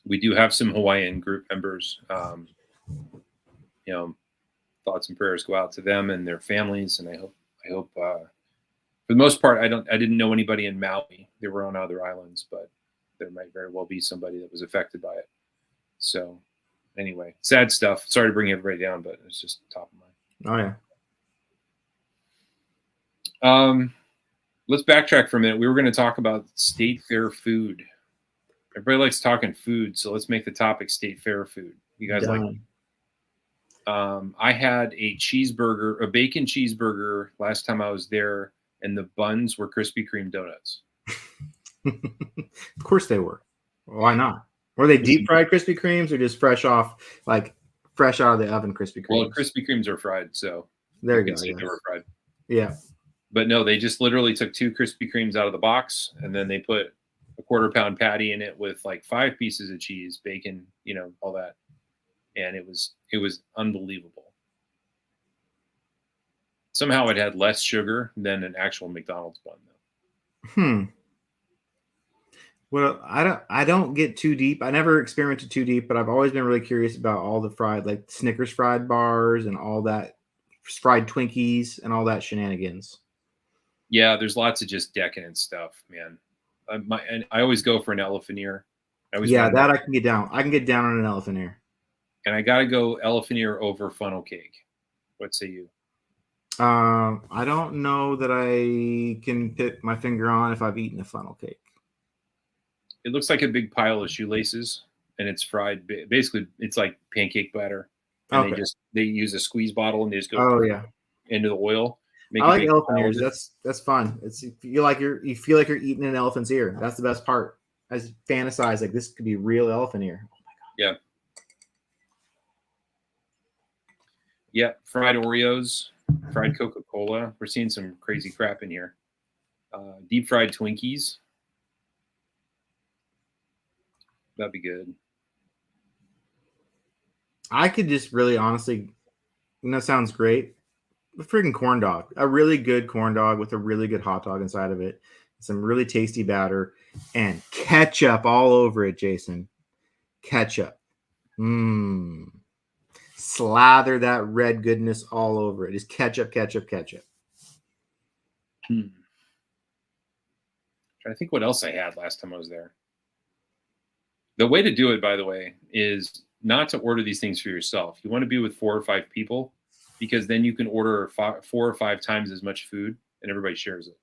We do have some Hawaiian group members. Thoughts and prayers go out to them and their families, and I hope for the most part I didn't know anybody in Maui. They were on other islands, but there might very well be somebody that was affected by it. So anyway, sad stuff. Sorry to bring everybody down, but it's just top of mind. Oh yeah. Let's backtrack for a minute. We were going to talk about state fair food. Everybody likes talking food, so let's make the topic state fair food. You guys like? I had a bacon cheeseburger last time I was there, and the buns were Krispy Kreme donuts. Of course they were. Why not? Were they deep fried Krispy Kremes or just fresh fresh out of the oven Krispy Kremes. Well, Krispy Kremes are fried, so there you you can go. say Yes. they were fried. Yeah. But no, they just literally took 2 Krispy Kremes out of the box, and then they put a 1/4 pound patty in it with like 5 pieces of cheese, bacon, all that, and it was unbelievable. Somehow it had less sugar than an actual McDonald's bun, though. Well, I don't get too deep. I never experimented too deep, but I've always been really curious about all the fried, like Snickers fried bars and all that, fried Twinkies and all that shenanigans. Yeah, there's lots of just decadent stuff, man. And I always go for an elephant ear. Yeah, that I can get down. I can get down on an elephant ear. And I gotta go elephant ear over funnel cake. What say you? I don't know that I can put my finger on if I've eaten a funnel cake. It looks like a big pile of shoelaces, and it's fried. Basically, it's like pancake batter, and Okay. they use a squeeze bottle and they just go into the oil. I like elephant ears. That's fun. You feel like you're eating an elephant's ear. That's the best part. I just fantasize like this could be real elephant ear. Oh my god. Yeah. Yeah, fried Oreos, fried Coca-Cola. We're seeing some crazy crap in here. Deep fried Twinkies. That'd be good. I could just really honestly, sounds great. A freaking corn dog. A really good corn dog with a really good hot dog inside of it. Some really tasty batter and ketchup all over it, Jason. Ketchup. Slather that red goodness all over it. Just ketchup, ketchup, ketchup. Trying to think what else I had last time I was there. The way to do it, by the way, is not to order these things for yourself. You want to be with 4 or 5 people, because then you can order 4 or 5 times as much food and everybody shares it.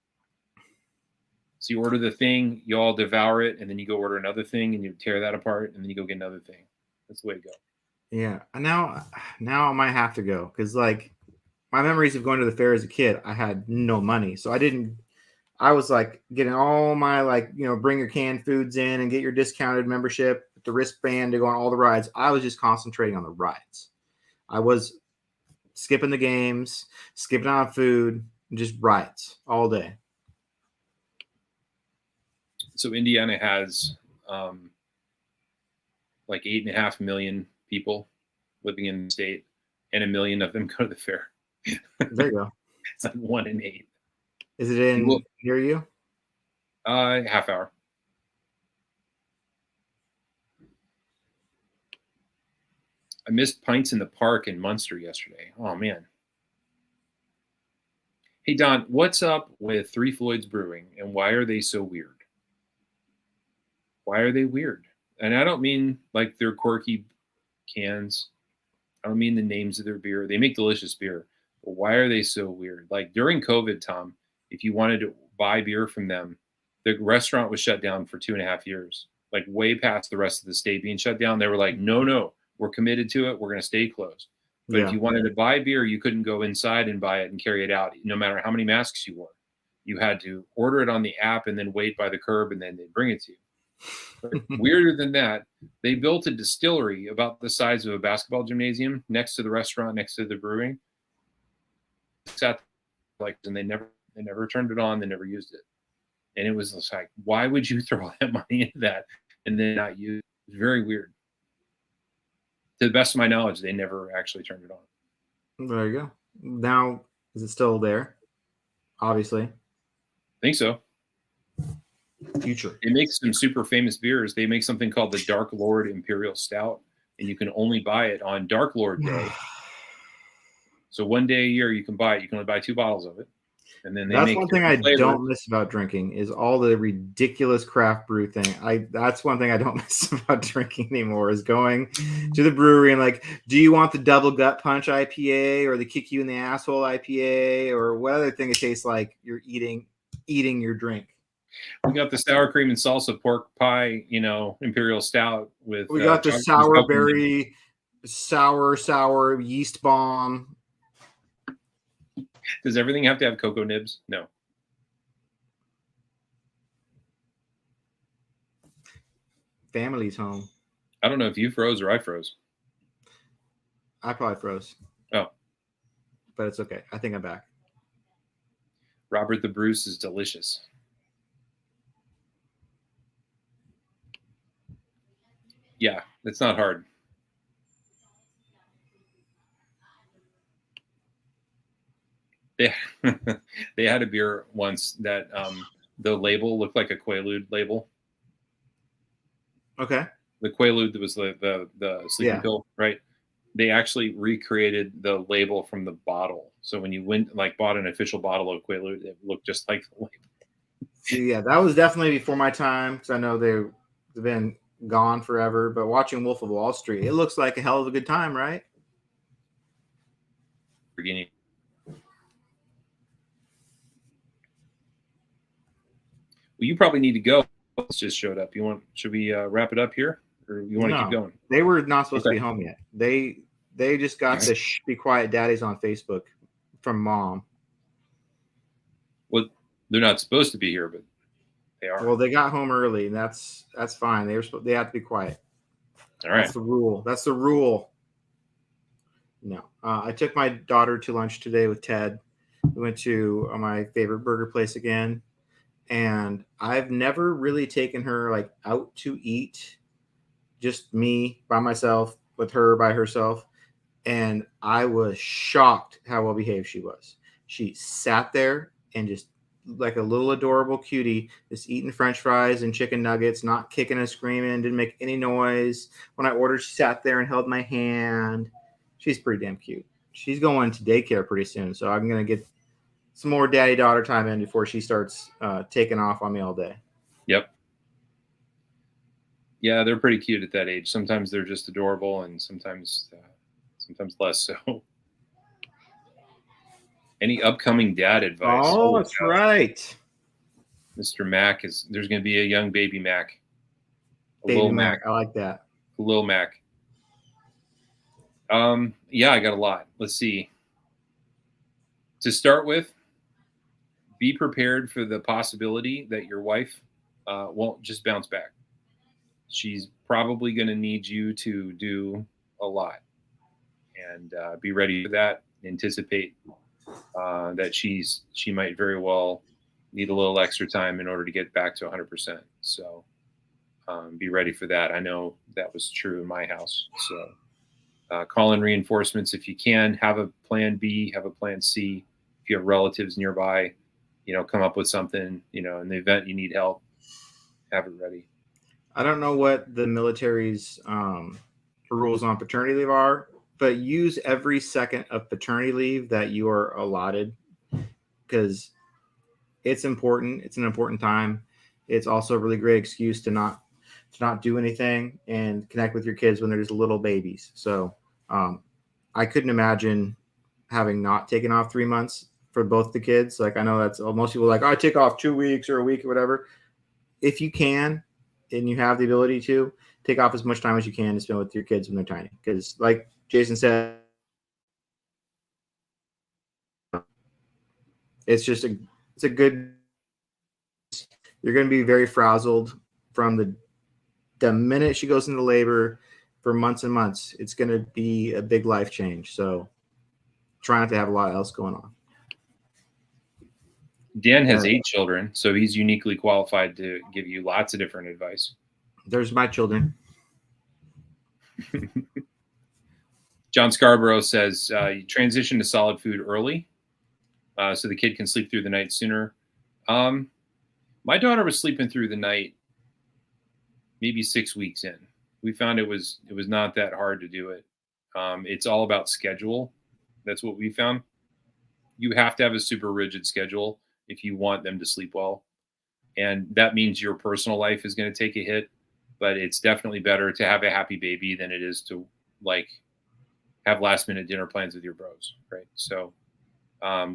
So you order the thing, you all devour it, and then you go order another thing and you tear that apart, and then you go get another thing. That's the way to go. Yeah. Now I might have to go because like my memories of going to the fair as a kid, I had no money. So I was like getting all my bring your canned foods in and get your discounted membership with the wristband to go on all the rides. I was just concentrating on the rides. I was skipping the games, skipping on food, just rides all day. So Indiana has like 8.5 million people living in the state, and 1 million of them go to the fair. There you go. It's like 1 in 8. Is it near you? Half hour. I missed Pints in the Park in Munster yesterday. Oh, man. Hey, Don, what's up with Three Floyds Brewing, and why are they so weird? Why are they weird? And I don't mean like their quirky cans. I don't mean the names of their beer. They make delicious beer. But why are they so weird? Like during COVID, Tom, if you wanted to buy beer from them, the restaurant was shut down for 2.5 years, like way past the rest of the state being shut down. They were like, no, we're committed to it. We're going to stay closed. But if you wanted to buy beer, you couldn't go inside and buy it and carry it out, no matter how many masks you wore. You had to order it on the app and then wait by the curb, and then they'd bring it to you. But weirder than that, they built a distillery about the size of a basketball gymnasium next to the restaurant, next to the brewing. And they never turned it on. They never used it. And it was just like, why would you throw that money into that and then not use it? It's very weird. To the best of my knowledge, they never actually turned it on. There you go. Now, is it still there? Obviously. I think so. Future. They make some super famous beers. They make something called the Dark Lord Imperial Stout, and you can only buy it on Dark Lord Day. So 1 day a year you can buy it. You can only buy 2 bottles of it. And then that's one thing I don't miss about drinking is all the ridiculous craft brew thing. That's one thing I don't miss about drinking anymore is going to the brewery and like, do you want the double gut punch IPA or the kick you in the asshole IPA or what other thing it tastes like you're eating your drink? We got the sour cream and salsa pork pie, Imperial Stout with. We got the sour berry, sour yeast bomb. Does everything have to have cocoa nibs? No. Family's home. I don't know if you froze or I froze. I probably froze. Oh. But it's okay. I think I'm back. Robert the Bruce is delicious. Yeah, it's not hard. They they had a beer once that the label looked like a Quaalude label. Okay. The Quaalude that was the sleeping pill, right? They actually recreated the label from the bottle. So when you bought an official bottle of Quaalude, it looked just like the label. See, yeah, that was definitely before my time because I know they've been gone forever. But watching Wolf of Wall Street, it looks like a hell of a good time, right? Well, you probably need to go. It's just showed up. Should we wrap it up here, or you want to keep going? They were not supposed to be home yet. They just got the "Be Quiet, Daddy's" on Facebook from Mom. Well, they're not supposed to be here, but they are. Well, they got home early, and that's fine. They have to be quiet. All right. That's the rule. That's the rule. No, I took my daughter to lunch today with Ted. We went to my favorite burger place again, and I've never really taken her like out to eat, just me by myself with her by herself, and I was shocked how well behaved she was. She sat there and just like a little adorable cutie, just eating French fries and chicken nuggets, not kicking and screaming, didn't make any noise. When I ordered, she sat there and held my hand. She's pretty damn cute. She's going to daycare pretty soon, so I'm going to get some more daddy-daughter time in before she starts taking off on me all day. Yep. Yeah, they're pretty cute at that age. Sometimes they're just adorable, and sometimes less so. Any upcoming dad advice? Oh, that's right. Mr. Mac there's going to be a young baby Mac. Baby Mac. I like that. A little Mac. Yeah, I got a lot. Let's see. To start with, be prepared for the possibility that your wife won't just bounce back. She's probably going to need you to do a lot, and be ready for that. Anticipate that she might very well need a little extra time in order to get back to 100%. So be ready for that. I know that was true in my house. So call in reinforcements if you can. Have a plan B, have a plan C. If you have relatives nearby, come up with something, in the event you need help, have it ready. I don't know what the military's rules on paternity leave are, but use every second of paternity leave that you are allotted because it's important. It's an important time. It's also a really great excuse to not do anything and connect with your kids when they're just little babies. So I couldn't imagine having not taken off 3 months for both the kids. Like I know that's most people are like, I take off 2 weeks or a week or whatever. If you can, and you have the ability to take off as much time as you can to spend with your kids when they're tiny. Because like Jason said, it's a good, you're going to be very frazzled from the minute she goes into labor for months and months. It's going to be a big life change. So try not to have a lot else going on. Dan has 8 children, so he's uniquely qualified to give you lots of different advice. There's my children. John Scarborough says, you transition to solid food early so the kid can sleep through the night sooner. My daughter was sleeping through the night maybe 6 weeks in. We found it was not that hard to do it. It's all about schedule. That's what we found. You have to have a super rigid schedule if you want them to sleep well. And that means your personal life is going to take a hit, but it's definitely better to have a happy baby than it is to have last minute dinner plans with your bros. Right. So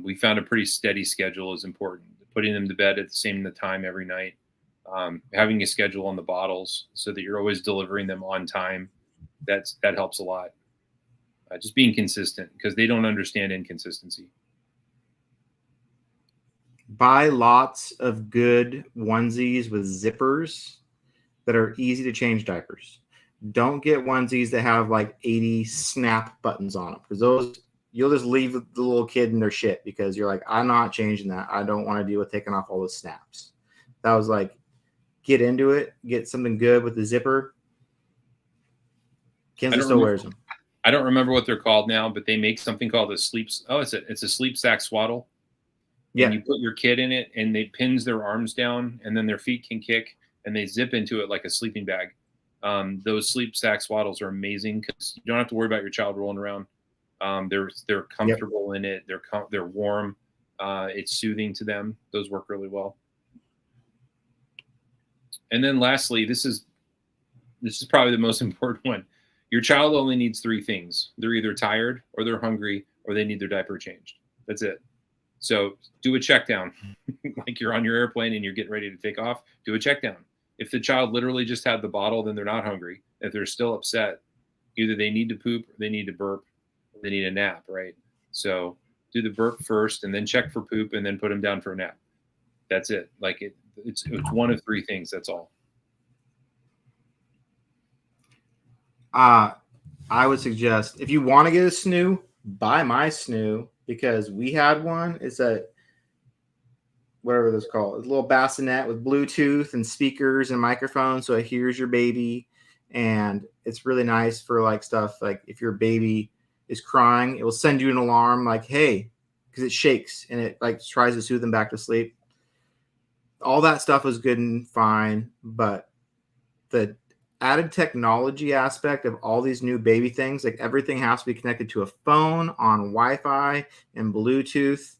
we found a pretty steady schedule is important. Putting them to bed at the same time every night, having a schedule on the bottles so that you're always delivering them on time. That helps a lot. Just being consistent because they don't understand inconsistency. Buy lots of good onesies with zippers that are easy to change diapers. Don't get onesies that have like 80 snap buttons on them, because those you'll just leave the little kid in their shit because you're like, I'm not changing that. I don't want to deal with taking off all the snaps. That was like, get into it, get something good with the zipper. Kenzie still wears them. I don't remember what they're called now, but they make something called a sleep. Oh, it's a sleep sack swaddle. Yeah. And you put your kid in it, and they pins their arms down, and then their feet can kick, and they zip into it like a sleeping bag. Those sleep sack swaddles are amazing because you don't have to worry about your child rolling around. They're comfortable in it. They're warm. It's soothing to them. Those work really well. And then lastly, this is probably the most important one. Your child only needs 3 things. They're either tired, or they're hungry, or they need their diaper changed. That's it. So do a check down. Like you're on your airplane and you're getting ready to take off, do a check down. If the child literally just had the bottle, then they're not hungry. If they're still upset, either they need to poop, or they need to burp, or they need a nap, right? So do the burp first and then check for poop and then put them down for a nap. That's it. Like it's one of 3 things. That's all. I would suggest, if you want to get a snoo, buy my snoo, because we had one. It's a, whatever this called, it's a little bassinet with Bluetooth and speakers and microphones, so it hears your baby, and it's really nice for like stuff like if your baby is crying, it will send you an alarm like, hey, because it shakes and it like tries to soothe them back to sleep. All that stuff was good and fine, but the added technology aspect of all these new baby things, like everything has to be connected to a phone on Wi-Fi and Bluetooth.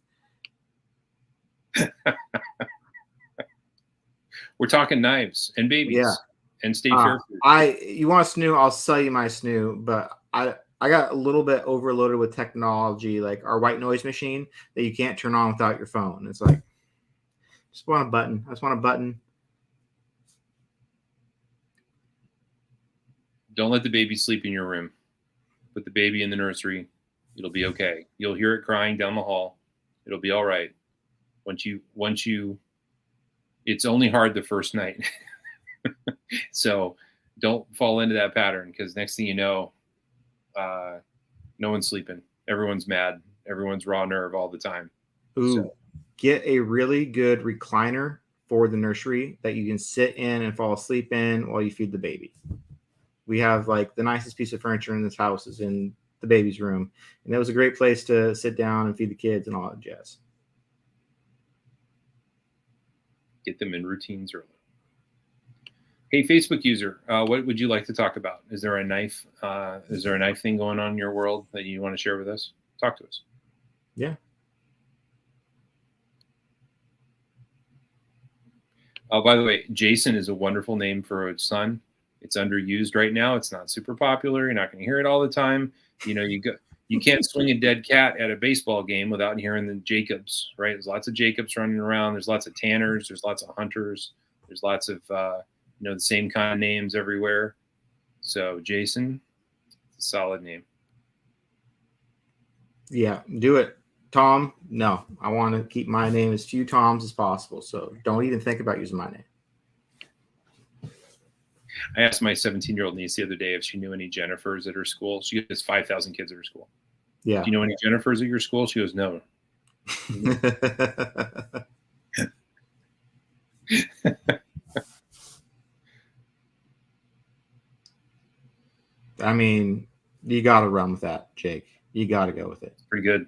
We're talking knives and babies. Yeah. And stay careful. You want a snoo? I'll sell you my snoo, but I got a little bit overloaded with technology, like our white noise machine that you can't turn on without your phone. It's like, just want a button. I just want a button. Don't let the baby sleep in your room. Put the baby in the nursery. It'll be okay. You'll hear it crying down the hall. It'll be all right. Once you, it's only hard the first night. So don't fall into that pattern, because next thing you know, no one's sleeping. Everyone's mad. Everyone's raw nerve all the time. Ooh, so get a really good recliner for the nursery that you can sit in and fall asleep in while you feed the baby. We have like the nicest piece of furniture in this house is in the baby's room. And that was a great place to sit down and feed the kids and all that jazz. Get them in routines early. Hey, Facebook user, what would you like to talk about? Is there a knife? Is there a knife thing going on in your world that you want to share with us? Talk to us. Yeah. Oh, by the way, Jason is a wonderful name for a son. It's underused right now. It's not super popular. You're not going to hear it all the time. You know, you can't swing a dead cat at a baseball game without hearing the Jacobs, right? There's lots of Jacobs running around. There's lots of Tanners. There's lots of Hunters. There's lots of, the same kind of names everywhere. So Jason, it's a solid name. Yeah, do it. Tom, no. I want to keep my name as few Toms as possible. So don't even think about using my name. I asked my 17-year-old niece the other day if she knew any Jennifers at her school. She has 5,000 kids at her school. Yeah. Do you know any Jennifers at your school? She goes, no. I mean, you got to run with that, Jake. You got to go with it. Pretty good.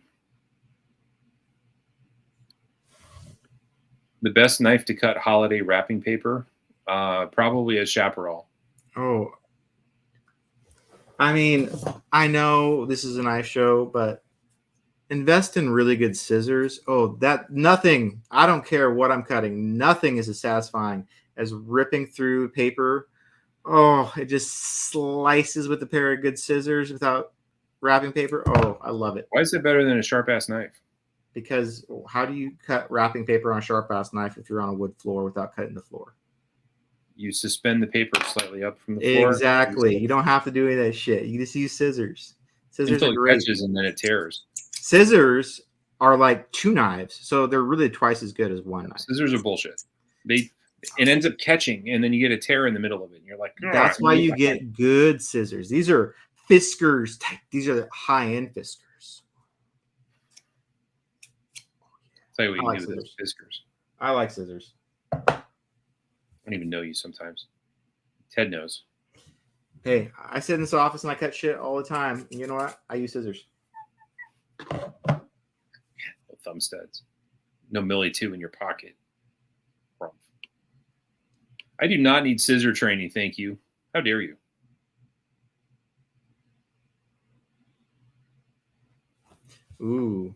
The best knife to cut holiday wrapping paper, probably a Chaparral. Oh, I mean, I know this is a knife show, but invest in really good scissors. Oh, nothing. I don't care what I'm cutting. Nothing is as satisfying as ripping through paper. Oh, it just slices with a pair of good scissors without wrapping paper. Oh, I love it. Why is it better than a sharp-ass knife? Because how do you cut wrapping paper on a sharp-ass knife if you're on a wood floor without cutting the floor? You suspend the paper slightly up from the floor. Exactly. You don't have to do any of that shit. You just use scissors. Scissors until are great. It catches and then it tears. Scissors are like 2 knives, so they're really twice as good as 1 knife. Scissors are bullshit. it ends up catching, and then you get a tear in the middle of it. And you're like, That's why you get good scissors. These are Fiskars. These are the high-end Fiskars. Tell you what you can do with those Fiskars. I like scissors. I don't even know you sometimes. Ted knows. Hey, I sit in this office and I cut shit all the time. And you know what? I use scissors. No thumb studs. No Millie 2 in your pocket. I do not need scissor training, thank you. How dare you? Ooh.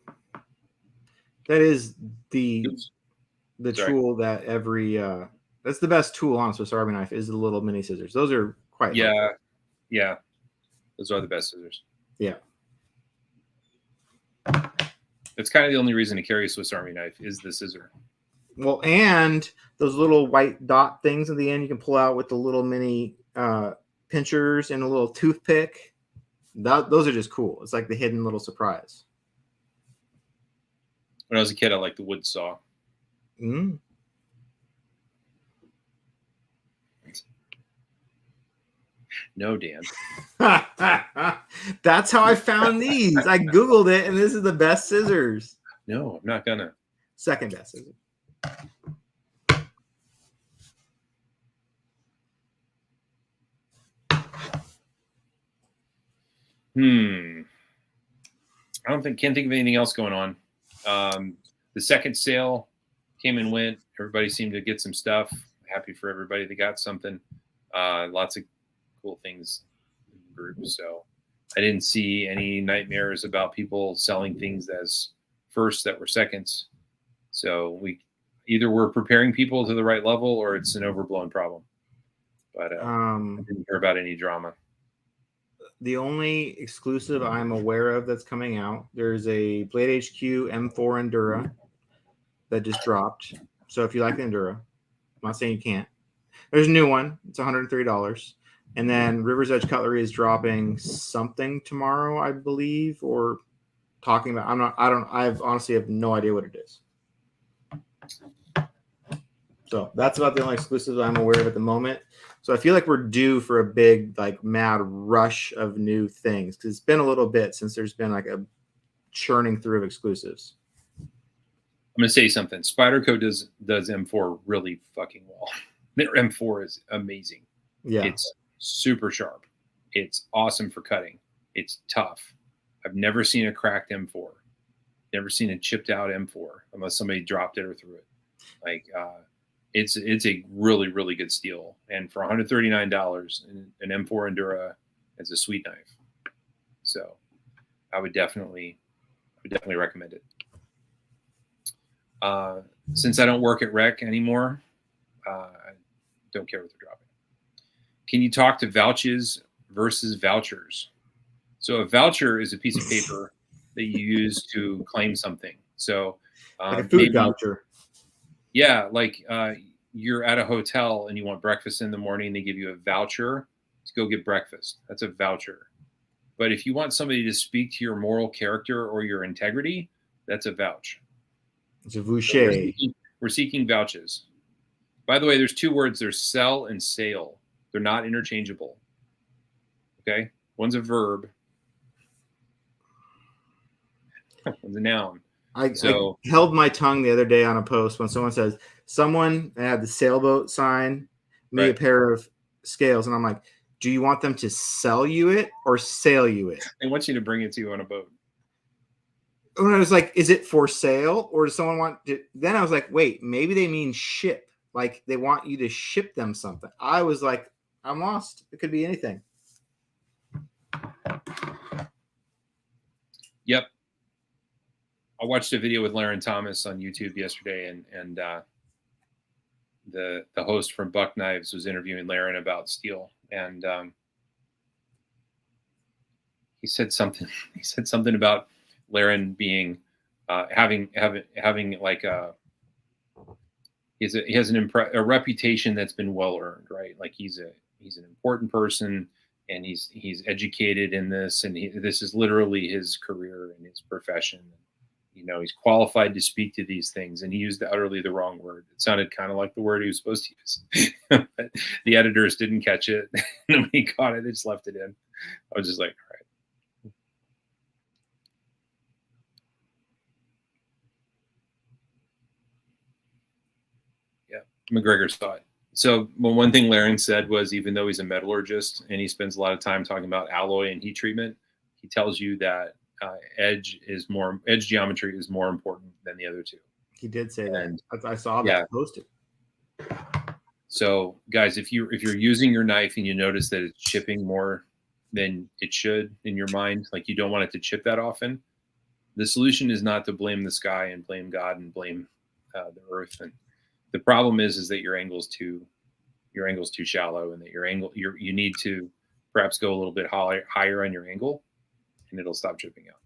That is the tool that every that's the best tool on a Swiss Army knife is the little mini scissors. Those are quite helpful. Yeah. Those are the best scissors. Yeah. That's kind of the only reason to carry a Swiss Army knife is the scissor. Well, and those little white dot things at the end you can pull out with the little mini pinchers and a little toothpick. Those are just cool. It's like the hidden little surprise. When I was a kid, I liked the wood saw. Mm. No, Dan. That's how I found these. I Googled it, and this is the best scissors. No, I'm not gonna. Second best scissors. I can't think of anything else going on. The second sale came and went. Everybody seemed to get some stuff. Happy for everybody that got something. Lots of cool things in the group. So I didn't see any nightmares about people selling things as firsts that were seconds. So we're preparing people to the right level, or it's an overblown problem. But I didn't hear about any drama. The only exclusive I'm aware of that's coming out, there's a Blade HQ M4 Endura that just dropped. So if you like the Endura, I'm not saying you can't. There's a new one. It's $103. And then River's Edge Cutlery is dropping something tomorrow, I believe, or talking about. I honestly have no idea what it is. So that's about the only exclusives I'm aware of at the moment. So I feel like we're due for a big, like, mad rush of new things because it's been a little bit since there's been like a churning through of exclusives. I'm gonna say something. Spyderco does M4 really fucking well. Their M4 is amazing. Yeah, it's super sharp. It's awesome for cutting. It's tough. I've never seen a cracked M4. Never seen a chipped out M4 unless somebody dropped it or threw it. Like, it's a really, really good steal. And for $139, an M4 Endura is a sweet knife. So I would definitely recommend it. Since I don't work at Rec anymore, I don't care what they're dropping. Can you talk to vouchers versus vouchers? So a voucher is a piece of paper that you use to claim something. So like a food voucher. Yeah, like you're at a hotel and you want breakfast in the morning, they give you a voucher to go get breakfast. That's a voucher. But if you want somebody to speak to your moral character or your integrity, that's a vouch. It's a voucher. So we're seeking vouchers. By the way, there's two words. There's sell and sale. They're not interchangeable. Okay? One's a verb. One's a noun. I held my tongue the other day on a post when someone says, someone had the sailboat sign me a pair of scales. And I'm like, do you want them to sell you it or sail you it? They want you to bring it to you on a boat. When I was like, is it for sale or does someone want to? Then I was like, wait, maybe they mean ship. Like they want you to ship them something. I was like, I'm lost. It could be anything. Yep. I watched a video with Laren Thomas on YouTube yesterday, and the host from Buck Knives was interviewing Laren about steel, and he said something. He said something about Laren being having like he has a reputation that's been well earned, right? Like he's an important person, and he's educated in this, and this is literally his career and his profession. he's qualified to speak to these things, and he used utterly the wrong word. It sounded kind of like the word he was supposed to use. But the editors didn't catch it. And when he caught it, they just left it in. I was just like, all right. Yeah, McGregor saw it. So one thing Laren said was, even though he's a metallurgist and he spends a lot of time talking about alloy and heat treatment, he tells you that edge geometry is more important than the other two. He did say that. I saw that posted. So guys, if you're using your knife and you notice that it's chipping more than it should in your mind, like you don't want it to chip that often, the solution is not to blame the sky and blame God and blame the earth. And the problem is that your angle's too shallow, and that you need to perhaps go a little bit higher on your angle, and it'll stop chipping out.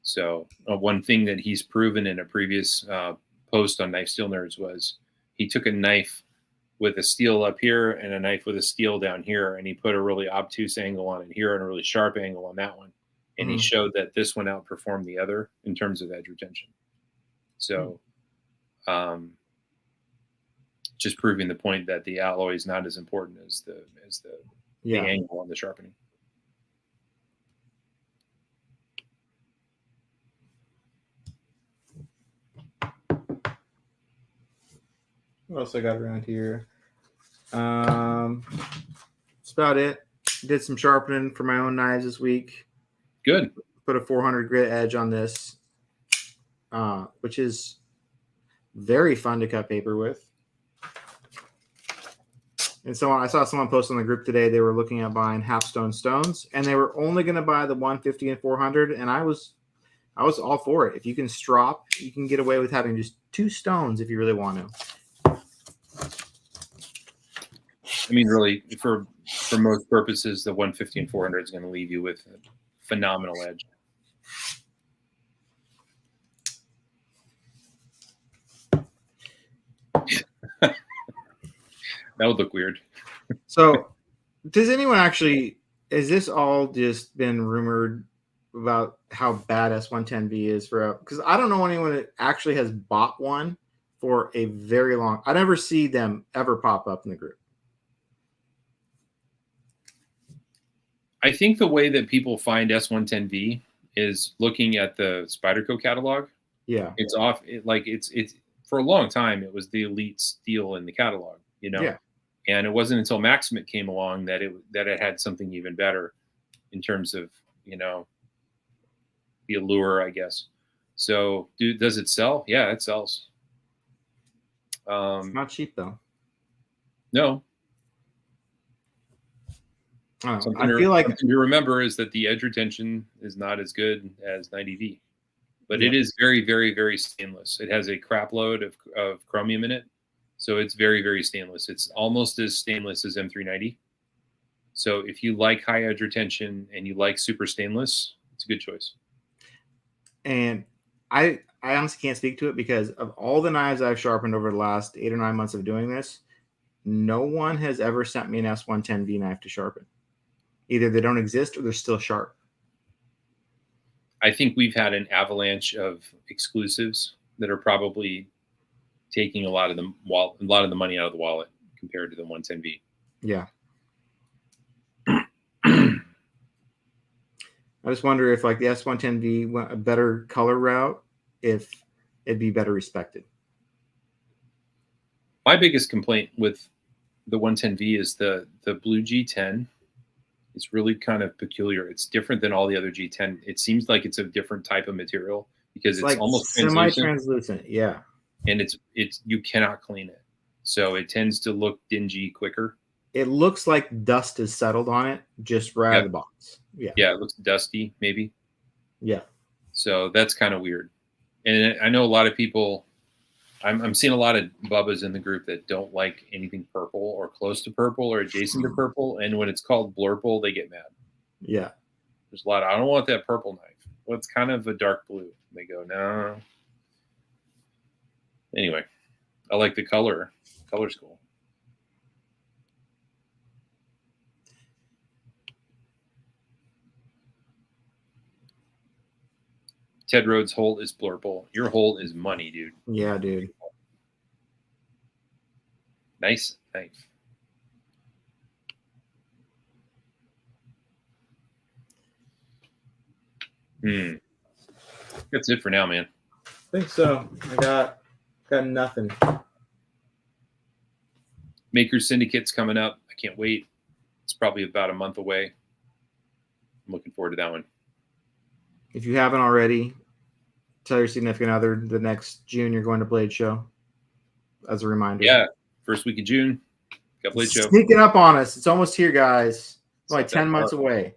So one thing that he's proven in a previous post on Knife Steel Nerds was he took a knife with a steel up here and a knife with a steel down here, and he put a really obtuse angle on it here and a really sharp angle on that one. And he showed that this one outperformed the other in terms of edge retention. So just proving the point that the alloy is not as important as the angle on the sharpening. What else I got around here? That's about it. Did some sharpening for my own knives this week. Good. Put a 400 grit edge on this, which is very fun to cut paper with. And so I saw someone post on the group today, they were looking at buying half-stone stones, and they were only going to buy the 150 and 400, and I was all for it. If you can strop, you can get away with having just 2 stones if you really want to. I mean, really, for most purposes, the 150 and 400 is going to leave you with a phenomenal edge. That would look weird. So, does anyone actually, has this all just been rumored about how bad S110V is for, because I don't know anyone that actually has bought one for a very long, I never see them ever pop up in the group. I think the way that people find S110V is looking at the Spyderco catalog. Yeah. It's off. It's for a long time, it was the elite steel in the catalog, Yeah. And it wasn't until Maximate came along that it had something even better in terms of, the allure, I guess. So does it sell? Yeah, it sells. It's not cheap though. No. I feel like something to remember is that the edge retention is not as good as 90V, but it is very, very, very stainless. It has a crap load of chromium in it. So it's very, very stainless. It's almost as stainless as M390. So if you like high edge retention and you like super stainless, it's a good choice. And I honestly can't speak to it because of all the knives I've sharpened over the last 8 or 9 months of doing this, no one has ever sent me an S110V knife to sharpen. Either they don't exist or they're still sharp. I think we've had an avalanche of exclusives that are probably taking a lot of the money out of the wallet compared to the 110V. Yeah. I just wonder if like the S110V went a better color route, if it'd be better respected. My biggest complaint with the 110V is the blue G10. It's really kind of peculiar. It's different than all the other G10. It seems like it's a different type of material because it's like almost semi-translucent. Yeah. And it's you cannot clean it. So it tends to look dingy quicker. It looks like dust has settled on it just right out of the box. Yeah. Yeah, it looks dusty, maybe. Yeah. So that's kind of weird. And I know a lot of people, I'm seeing a lot of bubbas in the group that don't like anything purple or close to purple or adjacent to purple. And when it's called blurple, they get mad. Yeah. There's a lot I don't want that purple knife. Well, it's kind of a dark blue. And they go, no. Anyway, I like the color. Color's cool. Ted Rhodes' hold is blurple. Your hold is money, dude. Yeah, dude. Nice. That's it for now, man. I think so. I got nothing. Makers Syndicate's coming up. I can't wait. It's probably about a month away. I'm looking forward to that one. If you haven't already, tell your significant other the next June you're going to Blade Show. As a reminder. Yeah, first week of June. Got Blade Show. Sneaking up on us. It's almost here, guys. It's like 10 months away.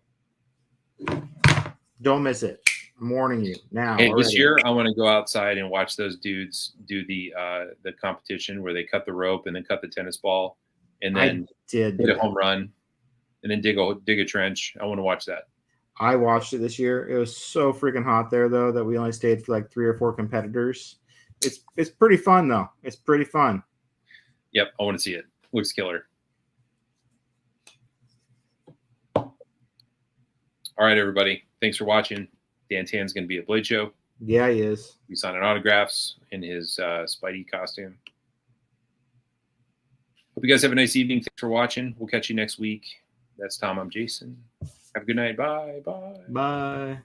Don't miss it. I'm warning you now. Hey, this year I want to go outside and watch those dudes do the competition where they cut the rope and then cut the tennis ball and then hit a home run and then dig a trench. I want to watch that. I watched it this year. It was so freaking hot there though that we only stayed for like 3 or 4 competitors. It's pretty fun though. It's pretty fun. Yep, I want to see it. Looks killer. All right, everybody. Thanks for watching. Dan Tan's going to be at Blade Show. Yeah, he is. He's signing autographs in his Spidey costume. Hope you guys have a nice evening. Thanks for watching. We'll catch you next week. That's Tom. I'm Jason. Have a good night. Bye. Bye. Bye.